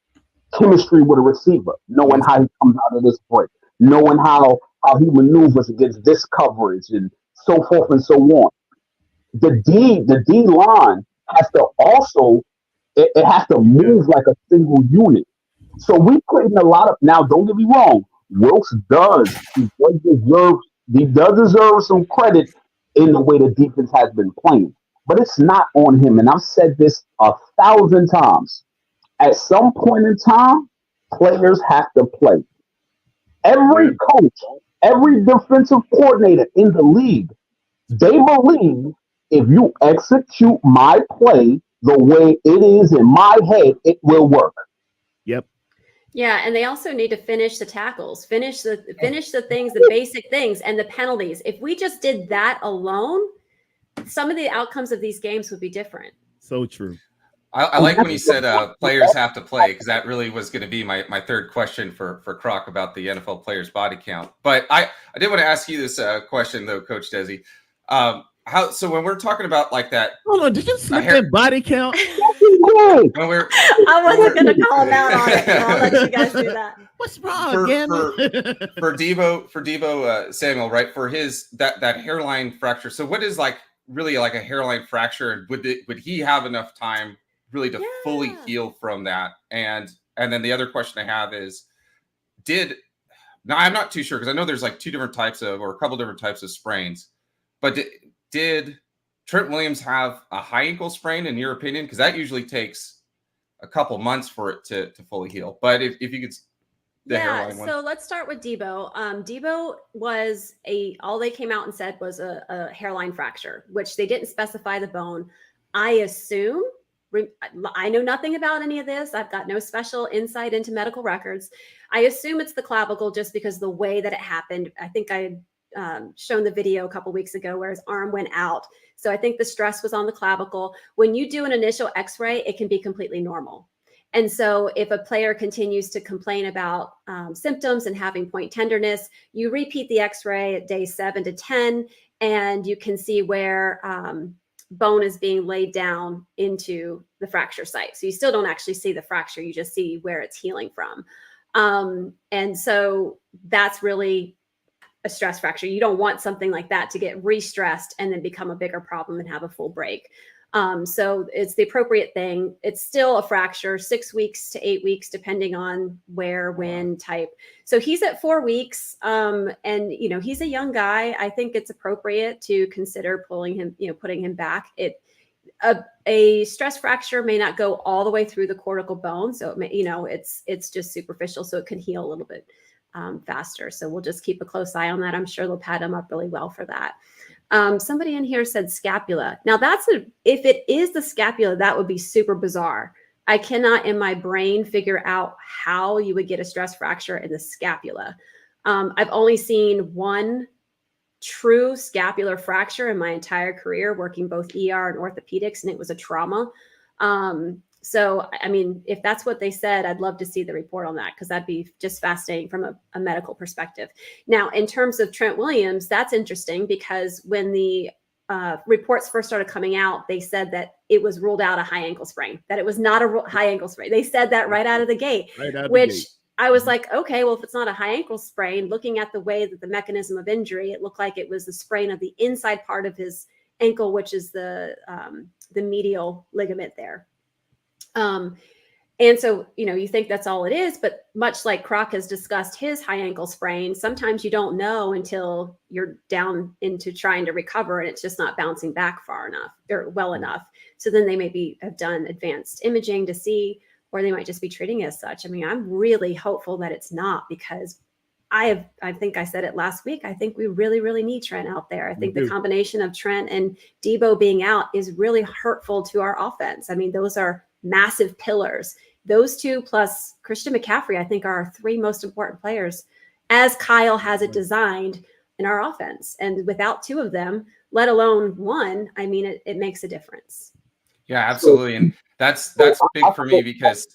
chemistry with a receiver, knowing how he comes out of this break, knowing how he maneuvers against this coverage, and so forth and so on. The D line has to also it has to move like a single unit. So we put in a lot of, now don't get me wrong, Wilkes does deserve some credit in the way the defense has been playing. But it's not on him. And I've said this 1,000 times. At some point in time, players have to play. Every coach, every defensive coordinator in the league, they believe if you execute my play the way it is in my head, it will work. Yep. Yeah, and they also need to finish the tackles, finish the things, the basic things, and the penalties. If we just did that alone, some of the outcomes of these games would be different. So true. I like when you said players have to play, because that really was going to be my third question for Croc about the NFL players' body count. But I did want to ask you this question, though, Coach Dezi. So when we're talking about like that, hold on, did you slip in body count? I wasn't going to call him out on it. I'll let you guys do that. What's wrong, for Debo Samuel, right? For his that hairline fracture. So what is like really like a hairline fracture, and would he have enough time really to fully heal from that? And then the other question I have is, now I'm not too sure, because I know there's like a couple different types of sprains, but did Trent Williams have a high ankle sprain in your opinion? Because that usually takes a couple months for it to fully heal. But if you could, hairline one. So let's start with Debo. Debo was all they came out and said was a hairline fracture, which they didn't specify the bone. I assume, I know nothing about any of this. I've got no special insight into medical records. I assume it's the clavicle, just because the way that it happened. I think I had shown the video a couple weeks ago where his arm went out. So I think the stress was on the clavicle. When you do an initial x-ray, it can be completely normal. And so if a player continues to complain about symptoms and having point tenderness, you repeat the x-ray at day 7 to 10, and you can see where bone is being laid down into the fracture site. So you still don't actually see the fracture. You just see where it's healing from. And so that's really a stress fracture. You don't want something like that to get re-stressed and then become a bigger problem and have a full break. So it's the appropriate thing. It's still a fracture, 6 weeks to 8 weeks, depending on where, when, type. So he's at 4 weeks. And, he's a young guy. I think it's appropriate to consider putting him back. A stress fracture may not go all the way through the cortical bone. So it may, it's just superficial. So it can heal a little bit faster. So we'll just keep a close eye on that. I'm sure they'll pad him up really well for that. Somebody in here said scapula. Now if it is the scapula, that would be super bizarre. I cannot in my brain figure out how you would get a stress fracture in the scapula. I've only seen one true scapular fracture in my entire career, working both ER and orthopedics, and it was a trauma. So, I mean, if that's what they said, I'd love to see the report on that, because that'd be just fascinating from a medical perspective. Now, in terms of Trent Williams, that's interesting, because when the reports first started coming out, they said that it was ruled out a high ankle sprain, that it was not a high ankle sprain. They said that right out of the gate, I was like, okay, well, if it's not a high ankle sprain, looking at the way that the mechanism of injury, it looked like it was the sprain of the inside part of his ankle, which is the medial ligament there. And so, you think that's all it is, but much like Croc has discussed his high ankle sprain, sometimes you don't know until you're down into trying to recover and it's just not bouncing back far enough or well enough. So then they maybe have done advanced imaging to see, or they might just be treating it as such. I mean, I'm really hopeful that it's not, because I think I said it last week. I think we really, really need Trent out there. I think the combination of Trent and Debo being out is really hurtful to our offense. I mean, those are massive pillars. Those two plus Christian McCaffrey, I think, are our 3 most important players, as Kyle has it designed in our offense. And without 2 of them, let alone 1, I mean, it makes a difference. Yeah, absolutely. And that's big for me because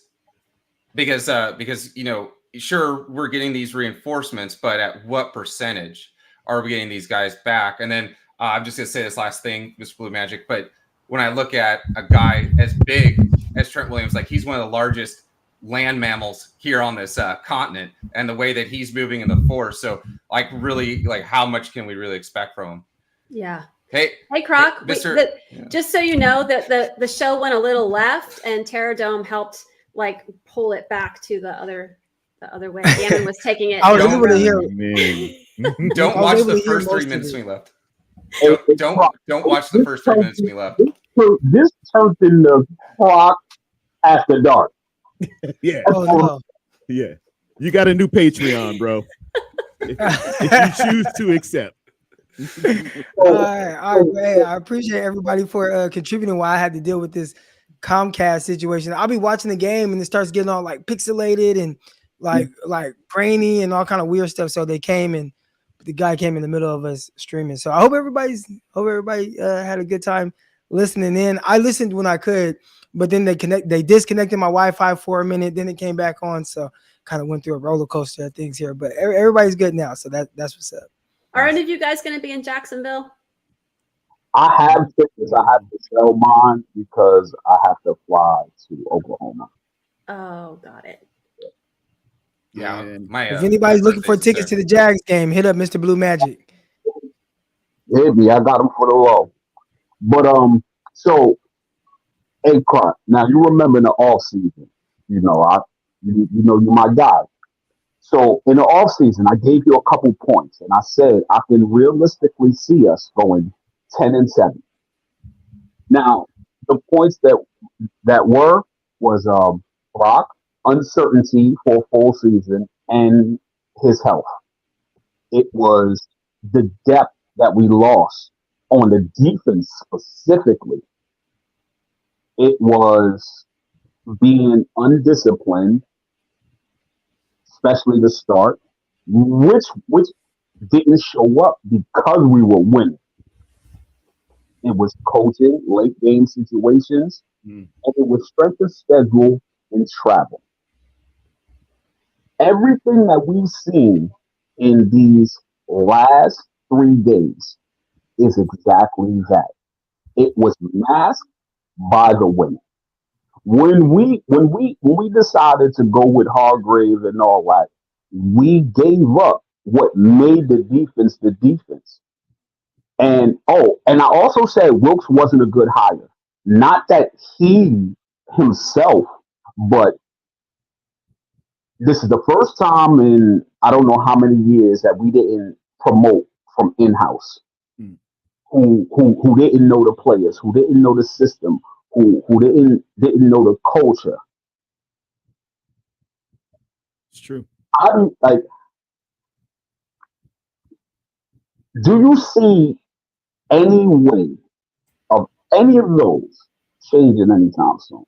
sure, we're getting these reinforcements, but at what percentage are we getting these guys back? And then I'm just going to say this last thing, Mr. Blue Magic, but when I look at a guy as big as Trent Williams, like, he's one of the largest land mammals here on this continent, and the way that he's moving in the force. So, like, really, like, how much can we really expect from him? Yeah. Hey, Croc, Mr. Just so you know, that the show went a little left, and Terror Dome helped pull it back to the other way. Gannon was taking it. I was able to hear. Don't watch the first 3 minutes we left. Don't watch the first 3 minutes we left. This turned into Croc after dark. Yeah. Oh, no. Yeah. You got a new Patreon, bro. if you choose to accept. All right. Hey, I appreciate everybody for contributing while I had to deal with this Comcast situation. I'll be watching the game and it starts getting all like pixelated and like grainy and all kind of weird stuff. So they came and the guy came in the middle of us streaming. So I hope everybody had a good time listening in. I listened when I could, but then they disconnected my Wi-Fi for a minute, then it came back on. So kind of went through a roller coaster of things here. But everybody's good now. So that's what's up. Are any of you guys going to be in Jacksonville? I have tickets. I have to sell mine because I have to fly to Oklahoma. Oh, got it. Yeah, if anybody's looking for tickets to the Jags game, hit up Mr. Blue Magic. Hit me. I got them for the low. But so hey, Crock. Now you remember in the off season, you know you're my guy. So in the off season, I gave you a couple points, and I said I can realistically see us going 10-7. Now the points that was Brock, uncertainty for a full season, and his health. It was the depth that we lost on the defense specifically. It was being undisciplined, especially the start, which didn't show up because we were winning. It was coaching, late game situations, and it was strength of schedule and travel. Everything that we've seen in these last 3 days is exactly that. It was masked by the win. When we decided to go with Hargrave and all that, we gave up what made the defense the defense. And I also said Wilkes wasn't a good hire. Not that he himself, but this is the first time in I don't know how many years that we didn't promote from in-house. Who didn't know the players, who didn't know the system, who didn't know the culture. It's true. I'm like, do you see any way of any of those changing anytime soon?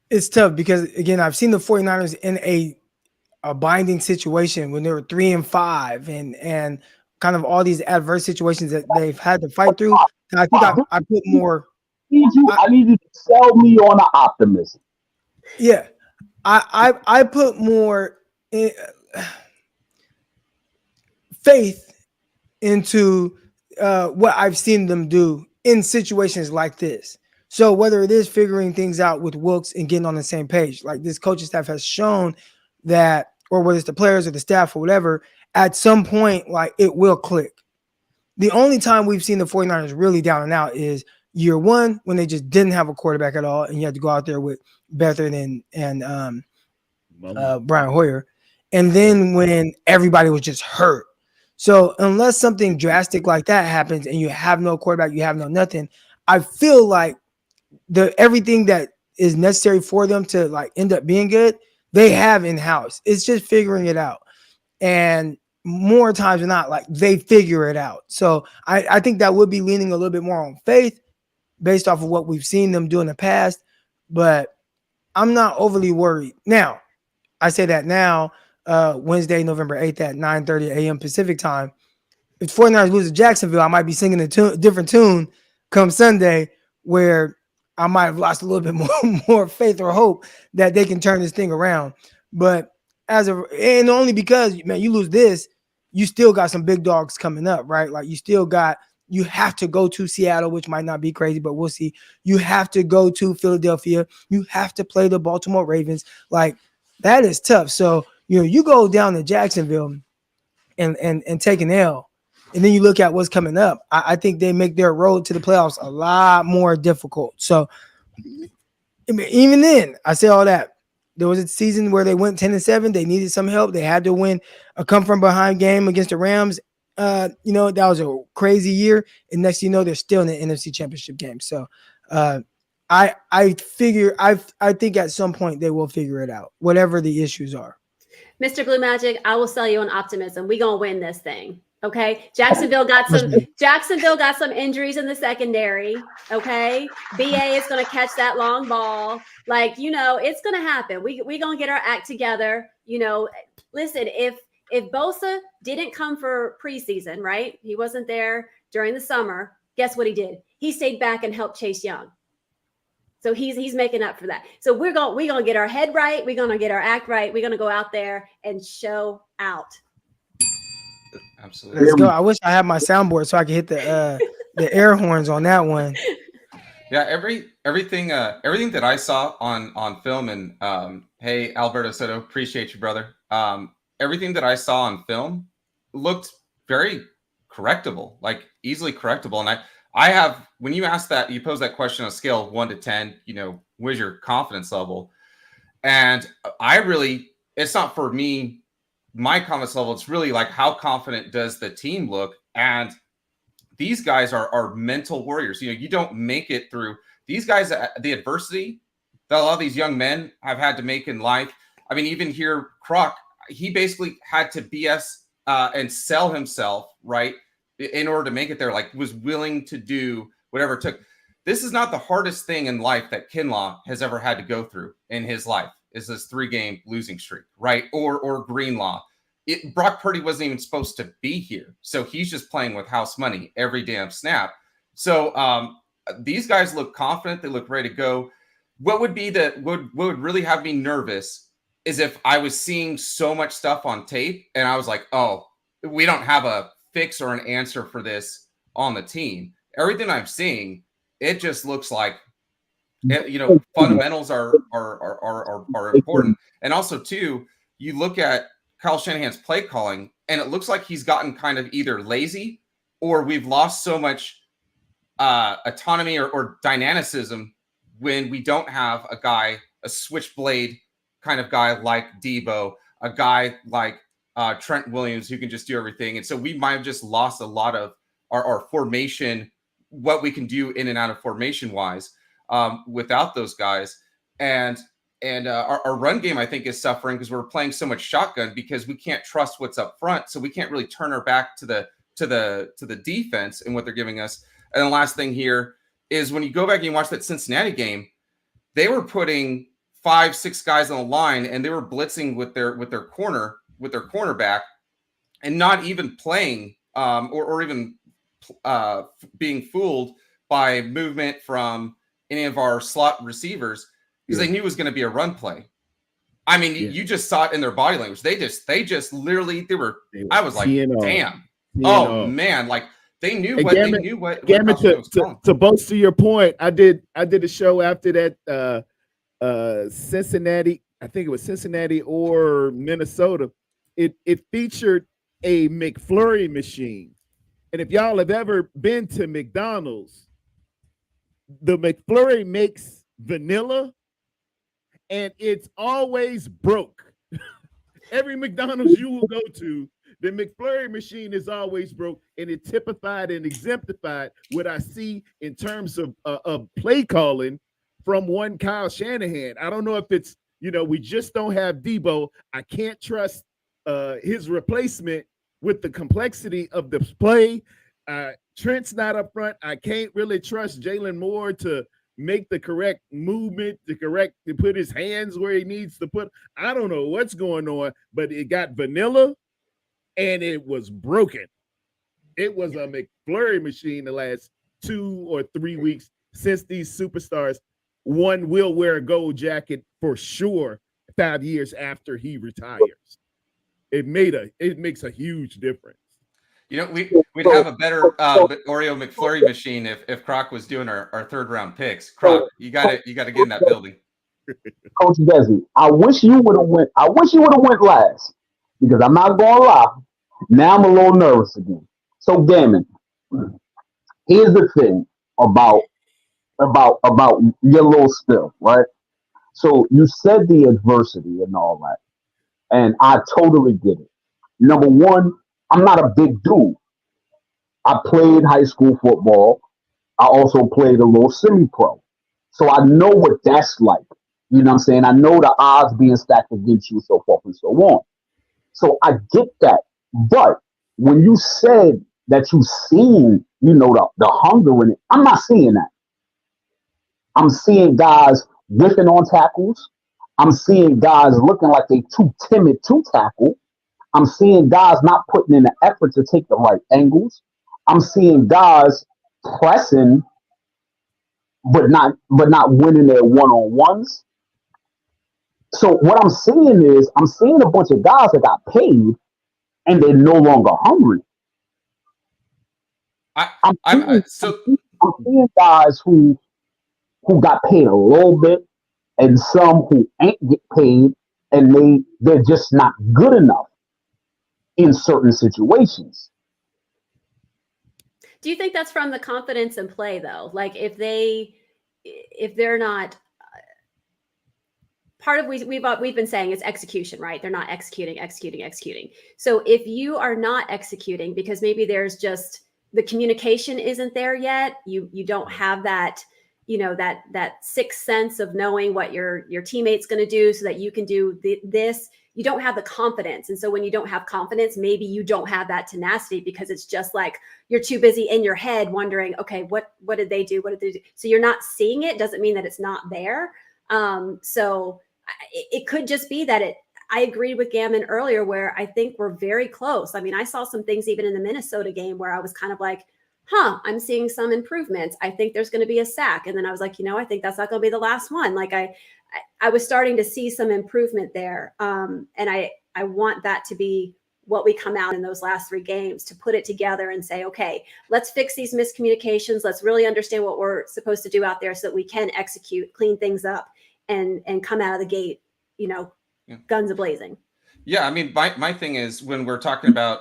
It's tough because again, I've seen the 49ers in a binding situation when they were 3-5 and kind of all these adverse situations that they've had to fight through. And I think I put more. I need you to sell me on the optimism. Yeah, I put more faith into what I've seen them do in situations like this. So whether it is figuring things out with Wilkes and getting on the same page, like this coaching staff has shown that, or whether it's the players or the staff or whatever, at some point, like it will click. The only time we've seen the 49ers really down and out is year one when they just didn't have a quarterback at all, and you had to go out there with Bethard and Brian Hoyer. And then when everybody was just hurt. So unless something drastic like that happens and you have no quarterback, you have no nothing, I feel like everything that is necessary for them to like end up being good, they have in-house. It's just figuring it out. And more times than not, like they figure it out. So I think that would be leaning a little bit more on faith based off of what we've seen them do in the past. But I'm not overly worried. Now, I say that now, Wednesday, November 8th at 9:30 a.m. Pacific time. If 49ers lose to Jacksonville, I might be singing a different tune come Sunday where I might have lost a little bit more faith or hope that they can turn this thing around. But and only because, man, you lose this, you still got some big dogs coming up, right? Like you have to go to Seattle, which might not be crazy, but we'll see. You have to go to Philadelphia. You have to play the Baltimore Ravens. That is tough. So, you go down to Jacksonville and take an L, and then you look at what's coming up. I think they make their road to the playoffs a lot more difficult. So even then, I say all that. There was a season where they went 10-7. They needed some help. They had to win a come from behind game against the Rams. That was a crazy year. And next thing you know, they're still in the NFC Championship game. So I I think at some point they will figure it out, whatever the issues are. Mr. Blue Magic, I will sell you on optimism. We're gonna win this thing. Okay. Jacksonville got some injuries in the secondary. Okay. BA is gonna catch that long ball. Like, it's gonna happen. We're gonna get our act together. Listen, if Bosa didn't come for preseason, right? He wasn't there during the summer. Guess what he did? He stayed back and helped Chase Young. So he's making up for that. So we're gonna get our head right. We're gonna get our act right. We're gonna go out there and show out. Absolutely. Let's go. I wish I had my soundboard so I could hit the air horns on that one. Yeah, everything that I saw on film, and hey, Alberto Soto, appreciate you, brother. Everything that I saw on film looked very correctable, like easily correctable. And I have, when you ask that, you pose that question on a scale of 1 to 10, where's your confidence level? And it's not for me, my confidence level. It's really like, how confident does the team look? And these guys are mental warriors. You don't make it through these guys, the adversity that a lot of these young men have had to make in life. I mean, even here, Croc, he basically had to BS and sell himself, right, in order to make it there, like was willing to do whatever it took. This is not the hardest thing in life that Kinlaw has ever had to go through in his life, is this 3-game losing streak, right? Or Greenlaw. Brock Purdy wasn't even supposed to be here. So he's just playing with house money every damn snap. So these guys look confident. They look ready to go. What would really have me nervous is if I was seeing so much stuff on tape and I was like, oh, we don't have a fix or an answer for this on the team. Everything I'm seeing, it just looks like, fundamentals are important. And also too, you look at Kyle Shanahan's play calling, and it looks like he's gotten kind of either lazy or we've lost so much autonomy or dynamicism when we don't have a switchblade kind of guy like Debo, a guy like Trent Williams who can just do everything. And so we might have just lost a lot of our formation, what we can do in and out of formation wise without those guys. And our run game, I think, is suffering because we're playing so much shotgun because we can't trust what's up front. So we can't really turn our back to the defense and what they're giving us. And the last thing here is when you go back and you watch that Cincinnati game, they were putting 5-6 guys on the line and they were blitzing with their cornerback and not even playing or even being fooled by movement from any of our slot receivers because they knew it was going to be a run play. I mean, you just saw it in their body language. They just literally I was like, damn. Oh man, like they knew what to boast to your point. I did a show after that Cincinnati, I think it was Cincinnati or Minnesota. It featured a McFlurry machine. And if y'all have ever been to McDonald's, the McFlurry makes vanilla and it's always broke. Every McDonald's you will go to, the McFlurry machine is always broke, and it typified and exemplified what I see in terms of play calling from one Kyle Shanahan. I don't know if it's, we just don't have Debo. I can't trust his replacement with the complexity of the play. Trent's not up front. I can't really trust Jalen Moore to make the correct movement, to put his hands where he needs to put. I don't know what's going on, but it got vanilla and it was broken. It was a McFlurry machine the last 2 or 3 weeks since these superstars. One will wear a gold jacket for sure 5 years after he retires. It makes a huge difference. We'd have a better Oreo McFlurry machine if Croc was doing our 3rd round picks. Croc, you gotta get in that building. Coach Dezi, I wish you would have went last because I'm not gonna lie. Now I'm a little nervous again. So Gammon, here's the thing about your little spill, right? So you said the adversity and all that, and I totally get it. Number one, I'm not a big dude. I played high school football. I also played a little semi-pro. So I know what that's like. You know what I'm saying? I know the odds being stacked against you, so forth and so on. So I get that. But when you said that you seen, the hunger in it, I'm not seeing that. I'm seeing guys whiffing on tackles. I'm seeing guys looking like they too timid to tackle. I'm seeing guys not putting in the effort to take the right angles. I'm seeing guys pressing but not winning their one-on-ones. So what I'm seeing is I'm seeing a bunch of guys that got paid and they're no longer hungry. I'm seeing guys who got paid a little bit and some who ain't get paid and they're just not good enough in certain situations. Do you think that's from the confidence in play though? Like if they're not part of we've been saying it's execution, right? They're not executing. So if you are not executing because maybe there's just the communication isn't there yet, you don't have that, that sixth sense of knowing what your teammate's going to do so that you can do this. You don't have the confidence. And so when you don't have confidence, maybe you don't have that tenacity because it's just like you're too busy in your head wondering, okay, what did they do? What did they do? So you're not seeing it. Doesn't mean that it's not there. So it could just be that I agreed with Gammon earlier where I think we're very close. I mean, I saw some things even in the Minnesota game where I was kind of like, I'm seeing some improvements. I think there's going to be a sack. And then I was like, I think that's not going to be the last one. Like I was starting to see some improvement there. And I want that to be what we come out in those last 3 games to put it together and say, okay, let's fix these miscommunications. Let's really understand what we're supposed to do out there so that we can execute, clean things up and come out of the gate, guns a-blazing. Yeah. I mean, my thing is when we're talking about,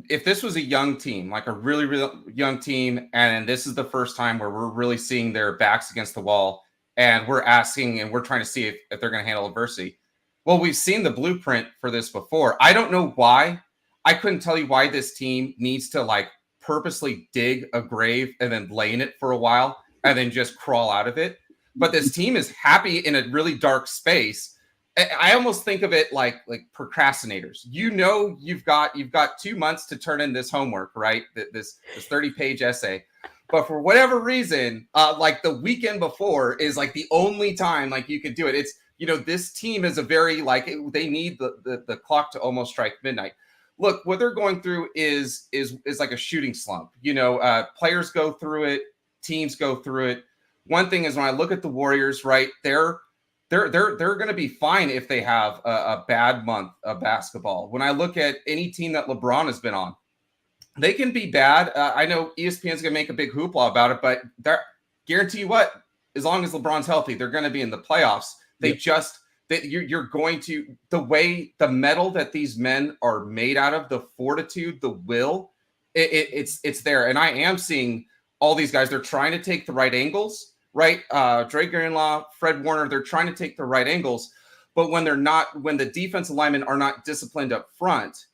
if this was a young team, like a really, really young team, and this is the first time where we're really seeing their backs against the wall and we're asking and we're trying to see if they're going to handle adversity. Well, we've seen the blueprint for this before. I don't know why. I couldn't tell you why this team needs to like purposely dig a grave and then lay in it for a while and then just crawl out of it. But this team is happy in a really dark space. I almost think of it like procrastinators. You've got 2 months to turn in this homework, right? This 30-page essay. But for whatever reason, like the weekend before is like the only time like you can do it. It's, this team is a very they need the clock to almost strike midnight. Look, what they're going through is like a shooting slump. Players go through it, teams go through it. One thing is when I look at the Warriors, right, they're going to be fine if they have a bad month of basketball. When I look at any team that LeBron has been on, they can be bad. I know ESPN's going to make a big hoopla about it, but guarantee you what, as long as LeBron's healthy, they're going to be in the playoffs. You're going to, the metal that these men are made out of, the fortitude, the will, it's there. And I am seeing all these guys, they're trying to take the right angles. Right, Drake Greenlaw, Fred Warner, they're trying to take the right angles, but when the defensive linemen are not disciplined up front,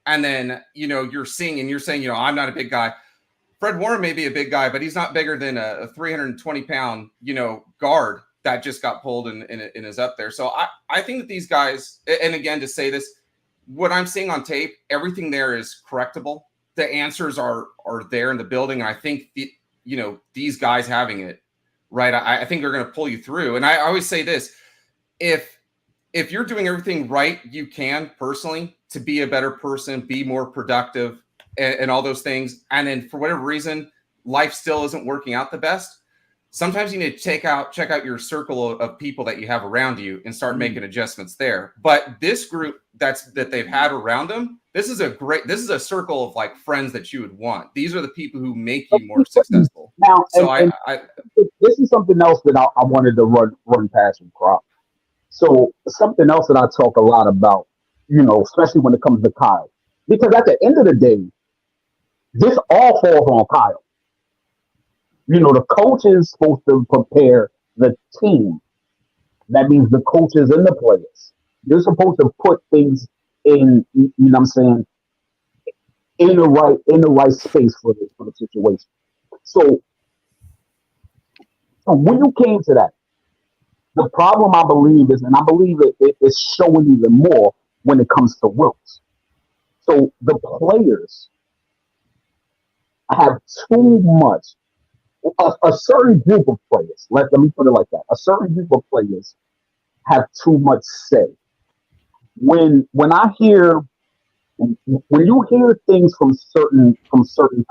and then you're saying, I'm not a big guy. Fred Warner may be a big guy, but he's not bigger than a 320-pound guard that just got pulled and is up there. So I think that these guys, and again to say this, what I'm seeing on tape, everything there is correctable. The answers are there in the building, and I think these guys having it. Right. I think they're going to pull you through. And I always say this, if you're doing everything right, you can personally to be a better person, be more productive and all those things. And then for whatever reason, life still isn't working out the best. Sometimes you need to check out your circle of people that you have around you and start making adjustments there. But this group that they've had around them, this is a circle of like friends that you would want. These are the people who make you more successful. Now, so this is something else that I wanted to run past you, Crock. So something else that I talk a lot about, especially when it comes to Kyle, because at the end of the day, this all falls on Kyle. The coach is supposed to prepare the team. That means the coaches and the players. They're supposed to put things in, in the right space for the situation. So So when you came to that, the problem I believe is, and I believe it's showing even more when it comes to Wilkes. So the players have too much, a certain group of players, let me put it like that, a certain group of players have too much say. When I hear, when you hear things from certain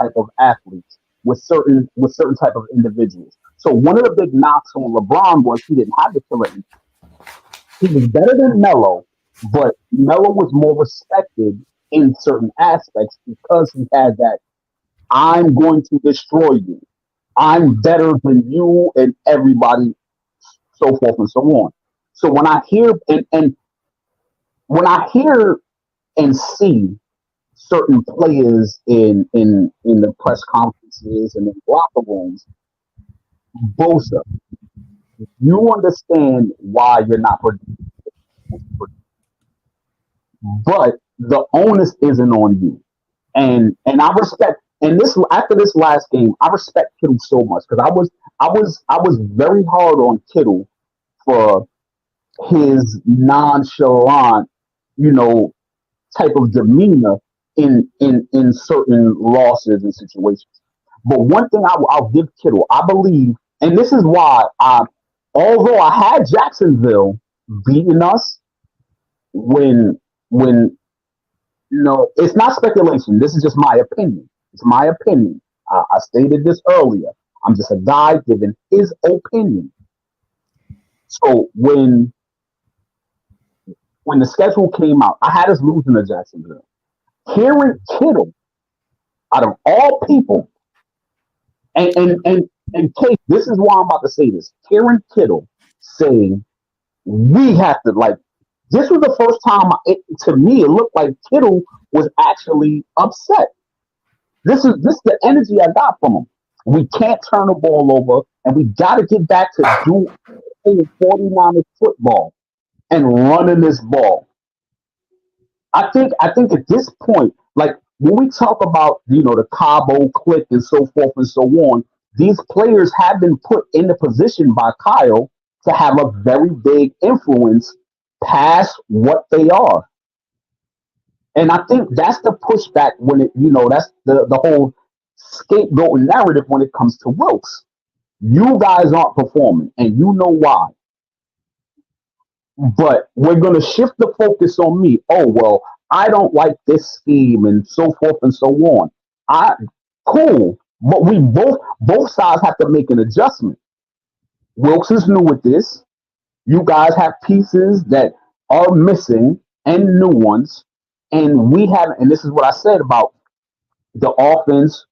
type of athletes with certain type of individuals. So one of the big knocks on LeBron was he didn't have the killer instinct. He was better than Melo, but Melo was more respected in certain aspects because he had that I'm going to destroy you. I'm better than you and everybody, so forth and so on. So when I hear and when I hear and see certain players in the press conferences and in locker rooms, Bosa, you understand why you're not producing, but the onus isn't on you. And I respect, and this after this last game, I respect Kittle so much because I was very hard on Kittle for his nonchalant, you know, type of demeanor in certain losses and situations. But one thing I'll give Kittle, I believe, and this is why although I had Jacksonville beating us when it's not speculation. This is just my opinion. It's my opinion. I stated this earlier. I'm just a guy giving his opinion. So when the schedule came out, I had us losing to Jacksonville. Hearing Kittle, out of all people, and Kate, this is why I'm about to say this. Hearing Kittle saying, we have to, like, this was the first time, to me, it looked like Kittle was actually upset. This is the energy I got from him. We can't turn the ball over, and we got to get back to doing 49ers football and running this ball. I think at this point, like when we talk about the Cabo click and so forth and so on, these players have been put in the position by Kyle to have a very big influence past what they are. And I think that's the pushback when that's the whole scapegoat narrative when it comes to Wilkes. You guys aren't performing, and you know why. But we're going to shift the focus on me. Oh, well, I don't like this scheme and so forth and so on. Cool. But we both sides have to make an adjustment. Wilkes is new with this. You guys have pieces that are missing and new ones. And we have, and this is what I said about the offense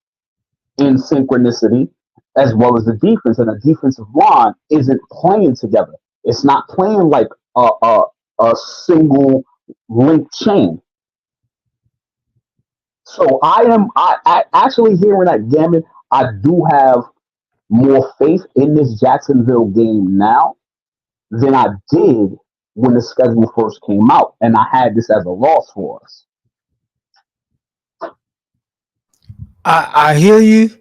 in synchronicity as well as the defense. And the defensive line isn't playing together. It's not playing like a single link chain. So I actually hearing that Gammon, I do have more faith in this Jacksonville game now than I did when the schedule first came out, and I had this as a loss for us. I hear you,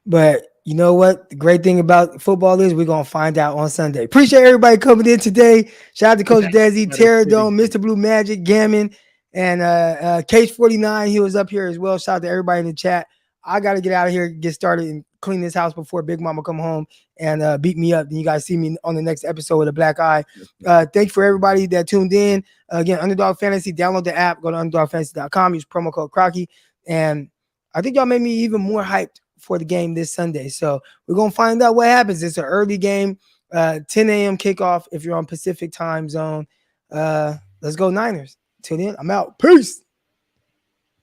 but you know what? The great thing about football is we're going to find out on Sunday. Appreciate everybody coming in today. Shout out to Coach Dezi, Terradome, Mr. Blue Magic, Gammon, and Cage 49. He was up here as well. Shout out to everybody in the chat. I got to get out of here, get started, and clean this house before Big Mama come home and beat me up. Then you guys see me on the next episode with a black eye. Thank you for everybody that tuned in. Again, Underdog Fantasy, download the app. Go to underdogfantasy.com. Use promo code Crocky. And I think y'all made me even more hyped for the game this Sunday. So we're going to find out what happens. It's an early game, 10 a.m. kickoff if you're on Pacific time zone. Let's go Niners. Till then, I'm out. Peace.